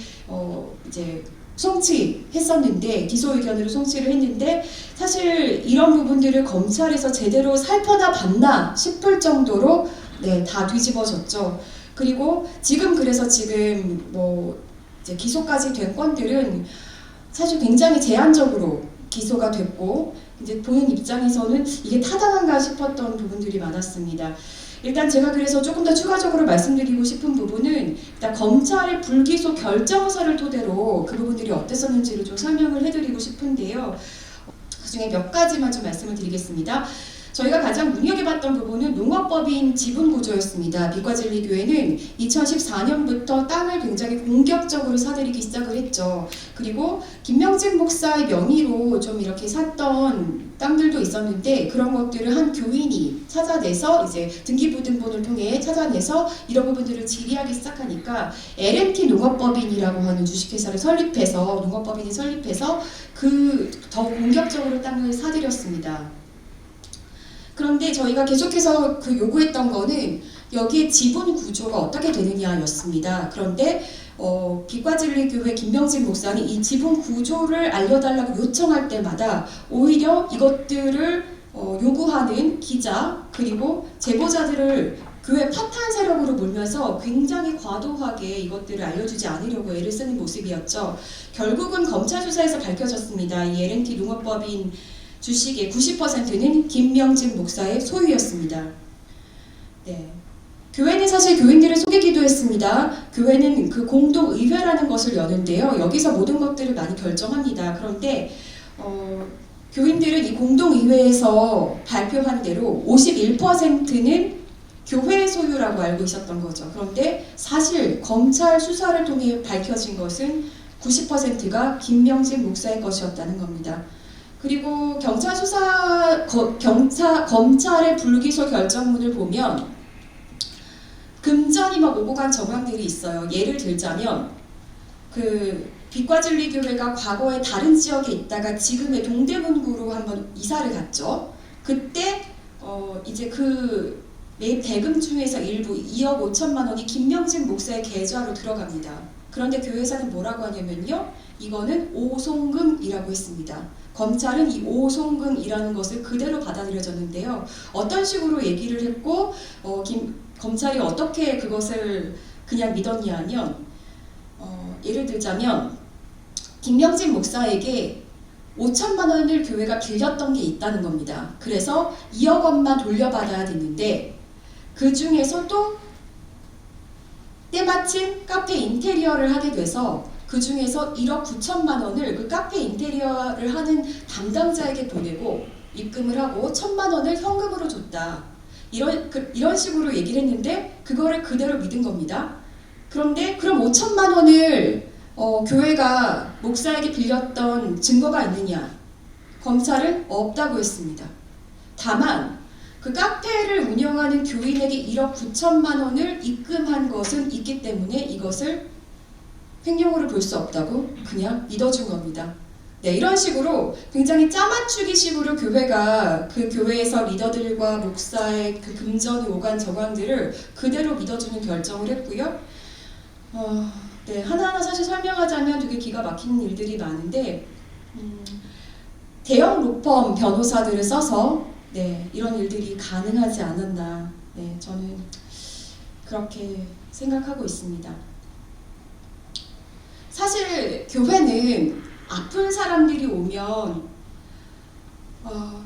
이제 송치했었는데 기소 의견으로 송치를 했는데 사실 이런 부분들을 검찰에서 제대로 살펴나 봤나 싶을 정도로 네, 다 뒤집어졌죠. 그리고 그래서 지금 뭐 이제 기소까지 된 건들은 사실 굉장히 제한적으로 기소가 됐고 이제 본인 입장에서는 이게 타당한가 싶었던 부분들이 많았습니다. 일단 제가 그래서 조금 더 추가적으로 말씀드리고 싶은 부분은 일단 검찰의 불기소 결정서를 토대로 그 부분들이 어땠었는지를 좀 설명을 해드리고 싶은데요. 그 중에 몇 가지만 좀 말씀을 드리겠습니다. 저희가 가장 눈여겨봤던 부분은 농업법인 지분구조였습니다. 빛과진리교회는 2014년부터 땅을 굉장히 공격적으로 사들이기 시작을 했죠. 그리고 김명진 목사의 명의로 좀 이렇게 샀던 땅들도 있었는데 그런 것들을 한 교인이 찾아내서 이제 등기부등본을 통해 찾아내서 이런 부분들을 질의하기 시작하니까 L&T 농업법인이라고 하는 주식회사를 설립해서 농업법인이 설립해서 그 더 공격적으로 땅을 사들였습니다. 그런데 저희가 계속해서 그 요구했던 거는 여기에 지분 구조가 어떻게 되느냐였습니다. 그런데 빛과진리교회 김명진 목사는 이 지분 구조를 알려달라고 요청할 때마다 오히려 이것들을 요구하는 기자 그리고 제보자들을 교회 파탄 세력으로 몰면서 굉장히 과도하게 이것들을 알려주지 않으려고 애를 쓰는 모습이었죠. 결국은 검찰 수사에서 밝혀졌습니다. 이 L&T 농업법인 주식의 90%는 김명진 목사의 소유였습니다. 네. 교회는 사실 교인들을 속이기도 했습니다. 교회는 그 공동의회라는 것을 여는데요. 여기서 모든 것들을 많이 결정합니다. 그런데 교인들은 이 공동의회에서 발표한 대로 51%는 교회의 소유라고 알고 있었던 거죠. 그런데 사실 검찰 수사를 통해 밝혀진 것은 90%가 김명진 목사의 것이었다는 겁니다. 그리고 검찰의 불기소 결정문을 보면 금전이 막 오고 간 정황들이 있어요. 예를 들자면 그 빛과진리교회가 과거에 다른 지역에 있다가 지금의 동대문구로 한번 이사를 갔죠. 그때 이제 그 대금 중에서 일부 2억 5천만 원이 김명진 목사의 계좌로 들어갑니다. 그런데 교회사는 뭐라고 하냐면요. 이거는 오송금이라고 했습니다. 검찰은 이 오송금이라는 것을 그대로 받아들여졌는데요. 어떤 식으로 얘기를 했고 검찰이 어떻게 그것을 그냥 믿었냐 하면 예를 들자면 김명진 목사에게 5천만 원을 교회가 빌렸던 게 있다는 겁니다. 그래서 2억 원만 돌려받아야 됐는데 그 중에서 또 때마침 카페 인테리어를 하게 돼서 그 중에서 1억 9천만 원을 그 카페 인테리어를 하는 담당자에게 보내고 입금을 하고 1천만 원을 현금으로 줬다. 이런 식으로 얘기를 했는데 그거를 그대로 믿은 겁니다. 그런데 그럼 5천만 원을 교회가 목사에게 빌렸던 증거가 있느냐? 검찰은 없다고 했습니다. 다만 그 카페를 운영하는 교인에게 1억 9천만 원을 입금한 것은 있기 때문에 이것을 횡령으로 볼 수 없다고 그냥 믿어준 겁니다. 네, 이런 식으로 굉장히 짜맞추기 식으로 교회가 그 교회에서 리더들과 목사의 그 금전이 오간 정황들을 그대로 믿어주는 결정을 했고요. 네, 하나하나 사실 설명하자면 되게 기가 막히는 일들이 많은데 대형 로펌 변호사들을 써서 네, 이런 일들이 가능하지 않았나 네, 저는 그렇게 생각하고 있습니다. 사실 교회는 아픈 사람들이 오면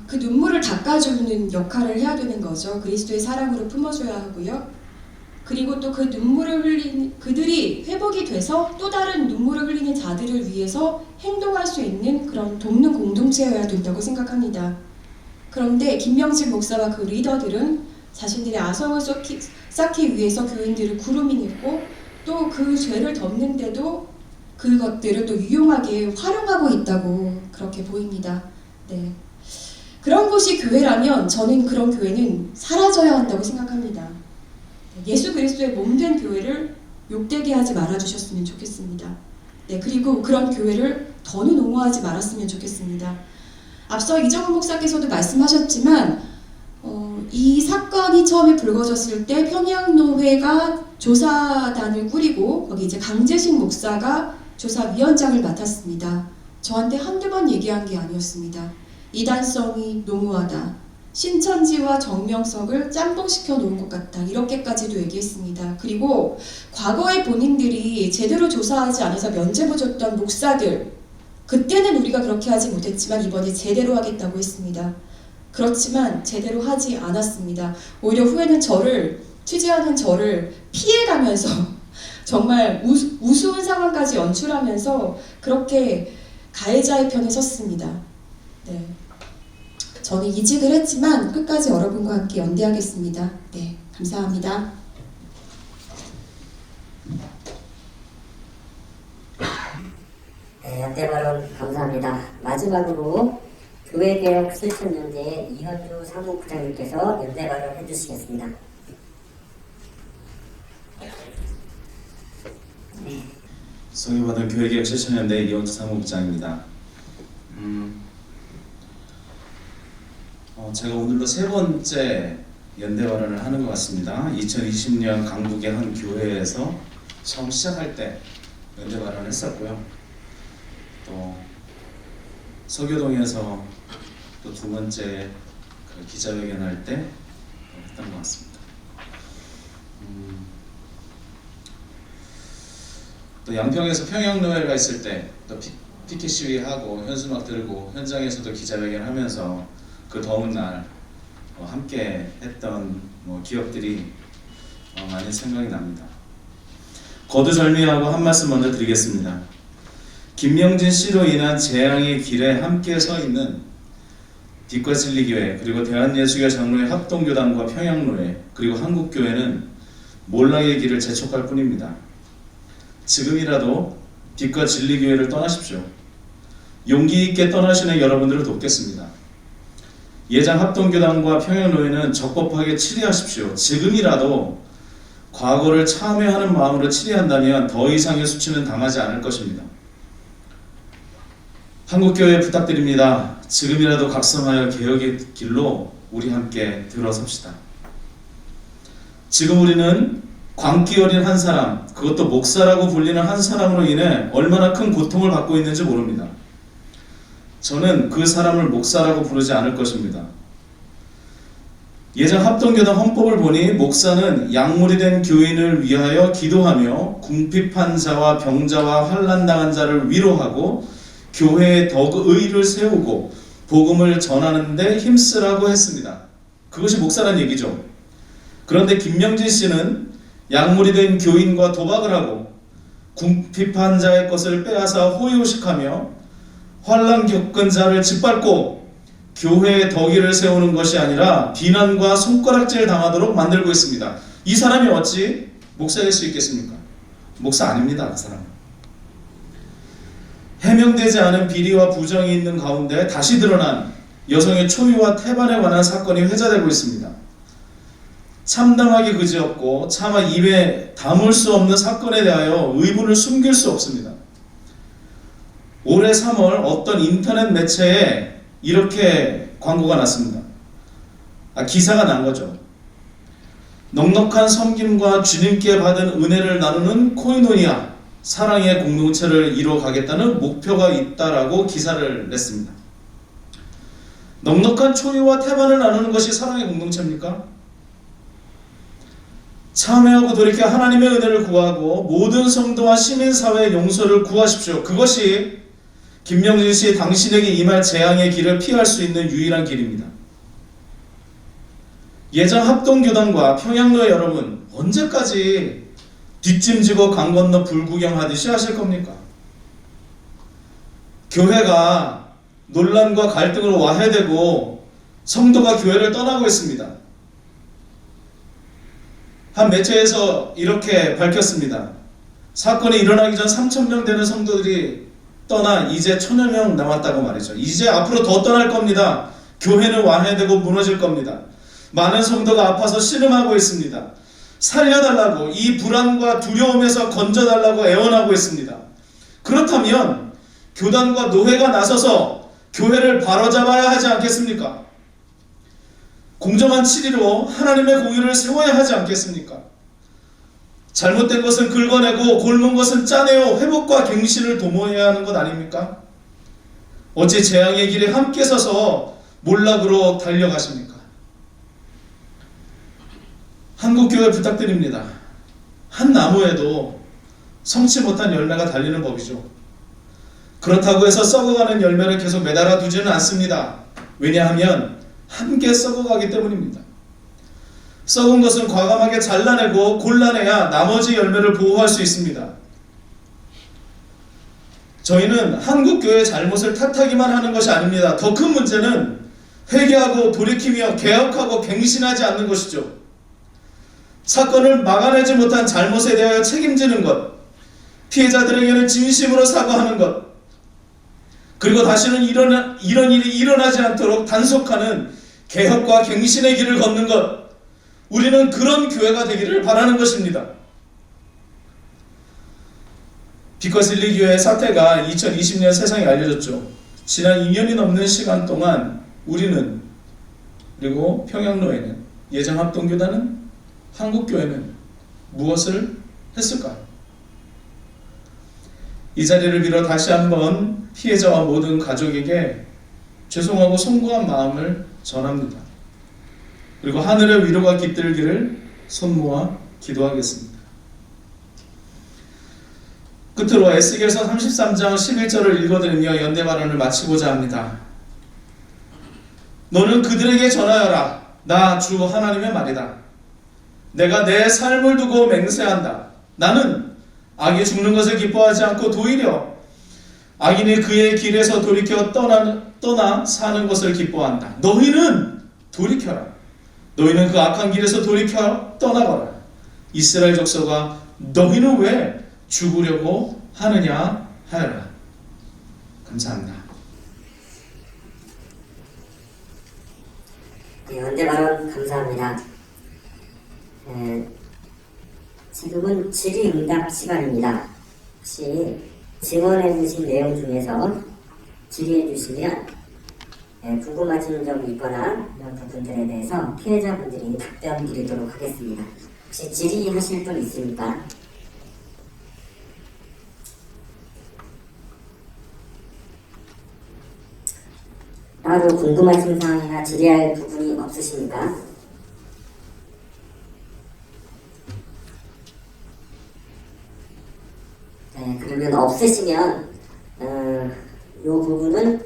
그 눈물을 닦아주는 역할을 해야 되는 거죠. 그리스도의 사랑으로 품어줘야 하고요. 그리고 또 그 눈물을 흘린 그들이 회복이 돼서 또 다른 눈물을 흘리는 자들을 위해서 행동할 수 있는 그런 돕는 공동체여야 된다고 생각합니다. 그런데 김명진 목사와 그 리더들은 자신들의 아성을 쌓기 위해서 교인들을 구루밍했고 또 그 죄를 덮는데도 그것들을 또 유용하게 활용하고 있다고 그렇게 보입니다. 네. 그런 곳이 교회라면 저는 그런 교회는 사라져야 한다고 생각합니다. 예수 그리스도의 몸된 교회를 욕되게 하지 말아주셨으면 좋겠습니다. 네, 그리고 그런 교회를 더는 옹호하지 말았으면 좋겠습니다. 앞서 이정훈 목사께서도 말씀하셨지만 이 사건이 처음에 불거졌을 때 평양노회가 조사단을 꾸리고 거기 이제 강재식 목사가 조사위원장을 맡았습니다. 저한테 한두 번 얘기한 게 아니었습니다. 이단성이 농후하다. 신천지와 정명석을 짬뽕시켜 놓은 것 같다. 이렇게까지도 얘기했습니다. 그리고 과거에 본인들이 제대로 조사하지 않아서 면죄부 줬던 목사들, 그때는 우리가 그렇게 하지 못했지만 이번에 제대로 하겠다고 했습니다. 그렇지만 제대로 하지 않았습니다. 오히려 후에는 취재하는 저를 피해가면서 정말 우스운 상황까지 연출하면서 그렇게 가해자의 편에 섰습니다. 네. 저는 이직을 했지만 끝까지 여러분과 함께 연대하겠습니다. 네, 감사합니다. 네, 연대 발언 감사합니다. 마지막으로 교회개혁 실천연대 이현주 사무부장님께서 연대 발언 해주시겠습니다. 소개받은 교회개혁 실천연대 이현주 사무부장입니다. 제가 오늘로 세 번째 연대 발언을 하는 것 같습니다. 2020년 강북의 한 교회에서 처음 시작할 때 연대 발언을 했었고요. 또 서교동에서 또 두 번째 그 기자회견 할 때 했던 것 같습니다. 또 양평에서 평양노회가 있을 때 또 피켓 시위하고 현수막 들고 현장에서도 기자회견 하면서 그 더운 날 함께 했던 기억들이 많이 생각이 납니다. 거두절미하고 한 말씀 먼저 드리겠습니다. 김명진 씨로 인한 재앙의 길에 함께 서 있는 빛과 진리교회, 그리고 대한예수교 장로회 합동교단과 평양노회, 그리고 한국교회는 몰락의 길을 재촉할 뿐입니다. 지금이라도 빛과 진리교회를 떠나십시오. 용기 있게 떠나시는 여러분들을 돕겠습니다. 예장 합동교단과 평양노회는 적법하게 치리하십시오. 지금이라도 과거를 참회하는 마음으로 치리한다면 더 이상의 수치는 당하지 않을 것입니다. 한국교회 부탁드립니다. 지금이라도 각성하여 개혁의 길로 우리 함께 들어섭시다. 지금 우리는 광기 어린 한 사람, 그것도 목사라고 불리는 한 사람으로 인해 얼마나 큰 고통을 받고 있는지 모릅니다. 저는 그 사람을 목사라고 부르지 않을 것입니다. 예전 합동교단 헌법을 보니 목사는 약물이 된 교인을 위하여 기도하며 궁핍한 자와 병자와 환난당한 자를 위로하고 교회의 덕의를 세우고 복음을 전하는 데 힘쓰라고 했습니다. 그것이 목사란 얘기죠. 그런데 김명진 씨는 약물이 된 교인과 도박을 하고 궁핍한 자의 것을 빼앗아 호의호식하며 환난 겪은 자를 짓밟고 교회의 덕의를 세우는 것이 아니라 비난과 손가락질 당하도록 만들고 있습니다. 이 사람이 어찌 목사일 수 있겠습니까? 목사 아닙니다. 그 사람은. 해명되지 않은 비리와 부정이 있는 가운데 다시 드러난 여성의 초유와 태반에 관한 사건이 회자되고 있습니다. 참담하기 그지없고 차마 입에 담을 수 없는 사건에 대하여 의문을 숨길 수 없습니다. 올해 3월 어떤 인터넷 매체에 이렇게 광고가 났습니다. 기사가 난 거죠. 넉넉한 섬김과 주님께 받은 은혜를 나누는 코이노니아, 사랑의 공동체를 이뤄가겠다는 목표가 있다라고 기사를 냈습니다. 넉넉한 초유와 태반을 나누는 것이 사랑의 공동체입니까? 참회하고 돌이켜 하나님의 은혜를 구하고 모든 성도와 시민사회의 용서를 구하십시오. 그것이 김명진 씨 당신에게 임할 재앙의 길을 피할 수 있는 유일한 길입니다. 예전 합동교단과 평양노회 여러분, 언제까지 뒷짐지고 강 건너 불구경하듯이 하실 겁니까? 교회가 논란과 갈등으로 와해되고 성도가 교회를 떠나고 있습니다. 한 매체에서 이렇게 밝혔습니다. 사건이 일어나기 전 3,000명 되는 성도들이 떠나 이제 1,000여 명 남았다고 말이죠. 이제 앞으로 더 떠날 겁니다. 교회는 와해되고 무너질 겁니다. 많은 성도가 아파서 신음하고 있습니다. 살려달라고, 이 불안과 두려움에서 건져달라고 애원하고 있습니다. 그렇다면 교단과 노회가 나서서 교회를 바로잡아야 하지 않겠습니까? 공정한 치리로 하나님의 공의를 세워야 하지 않겠습니까? 잘못된 것은 긁어내고 골문 것은 짜내어 회복과 갱신을 도모해야 하는 것 아닙니까? 어찌 재앙의 길에 함께 서서 몰락으로 달려가십니까? 한국교회 부탁드립니다. 한 나무에도 성치 못한 열매가 달리는 법이죠. 그렇다고 해서 썩어가는 열매를 계속 매달아 두지는 않습니다. 왜냐하면 함께 썩어가기 때문입니다. 썩은 것은 과감하게 잘라내고 골라내야 나머지 열매를 보호할 수 있습니다. 저희는 한국교회의 잘못을 탓하기만 하는 것이 아닙니다. 더 큰 문제는 회개하고 돌이키며 개혁하고 갱신하지 않는 것이죠. 사건을 막아내지 못한 잘못에 대하여 책임지는 것, 피해자들에게는 진심으로 사과하는 것, 그리고 다시는 이런 일이 일어나지 않도록 단속하는 개혁과 갱신의 길을 걷는 것, 우리는 그런 교회가 되기를 바라는 것입니다. 빛과 진리 교회의 사태가 2020년 세상에 알려졌죠. 지난 2년이 넘는 시간 동안 우리는, 그리고 평양로에는, 예정합동교단은, 한국교회는 무엇을 했을까요? 이 자리를 빌어 다시 한번 피해자와 모든 가족에게 죄송하고 송구한 마음을 전합니다. 그리고 하늘의 위로가 깃들기를 손모아 기도하겠습니다. 끝으로 에스겔서 33장 11절을 읽어드리며 연대 발언을 마치고자 합니다. 너는 그들에게 전하여라. 나 주 하나님의 말이다. 내가 내 삶을 두고 맹세한다. 나는 악이 죽는 것을 기뻐하지 않고 도리려 악인이 그의 길에서 돌이켜 떠나 사는 것을 기뻐한다. 너희는 돌이켜라. 너희는 그 악한 길에서 돌이켜 떠나거라. 이스라엘 족속아, 너희는 왜 죽으려고 하느냐 하여라. 감사합니다. 네, 연대 발언 감사합니다. 지금은 질의응답 시간입니다. 혹시 증언해 주신 내용 중에서 질의해 주시면 궁금하신 점이 있거나 이런 부분들에 대해서 피해자분들이 답변 드리도록 하겠습니다. 혹시 질의하실 분 있습니까? 따로 궁금하신 사항이나 질의할 부분이 없으십니까? 네, 그러면 없으시면 이 부분은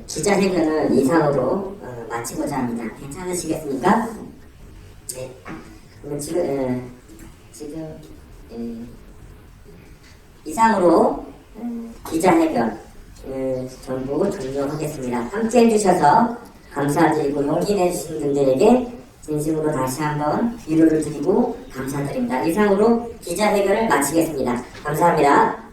기자회견을 이상으로 마치고자 합니다. 괜찮으시겠습니까? 네. 그러면 지금 이상으로 기자회견 전부 종료하겠습니다. 함께 해주셔서 감사드리고 용기 내주신 분들에게 진심으로 다시 한번 위로를 드리고 감사드립니다. 이상으로 기자회견을 마치겠습니다. 감사합니다.